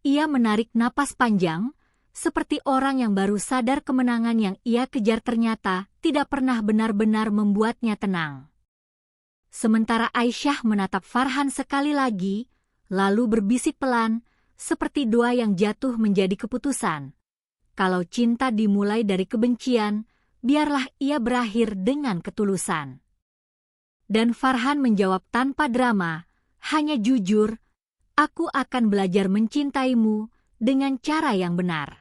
Ia menarik napas panjang, seperti orang yang baru sadar kemenangan yang ia kejar ternyata tidak pernah benar-benar membuatnya tenang. Sementara Aisyah menatap Farhan sekali lagi, lalu berbisik pelan, seperti doa yang jatuh menjadi keputusan. Kalau cinta dimulai dari kebencian, biarlah ia berakhir dengan ketulusan. Dan Farhan menjawab tanpa drama, hanya jujur, aku akan belajar mencintaimu dengan cara yang benar.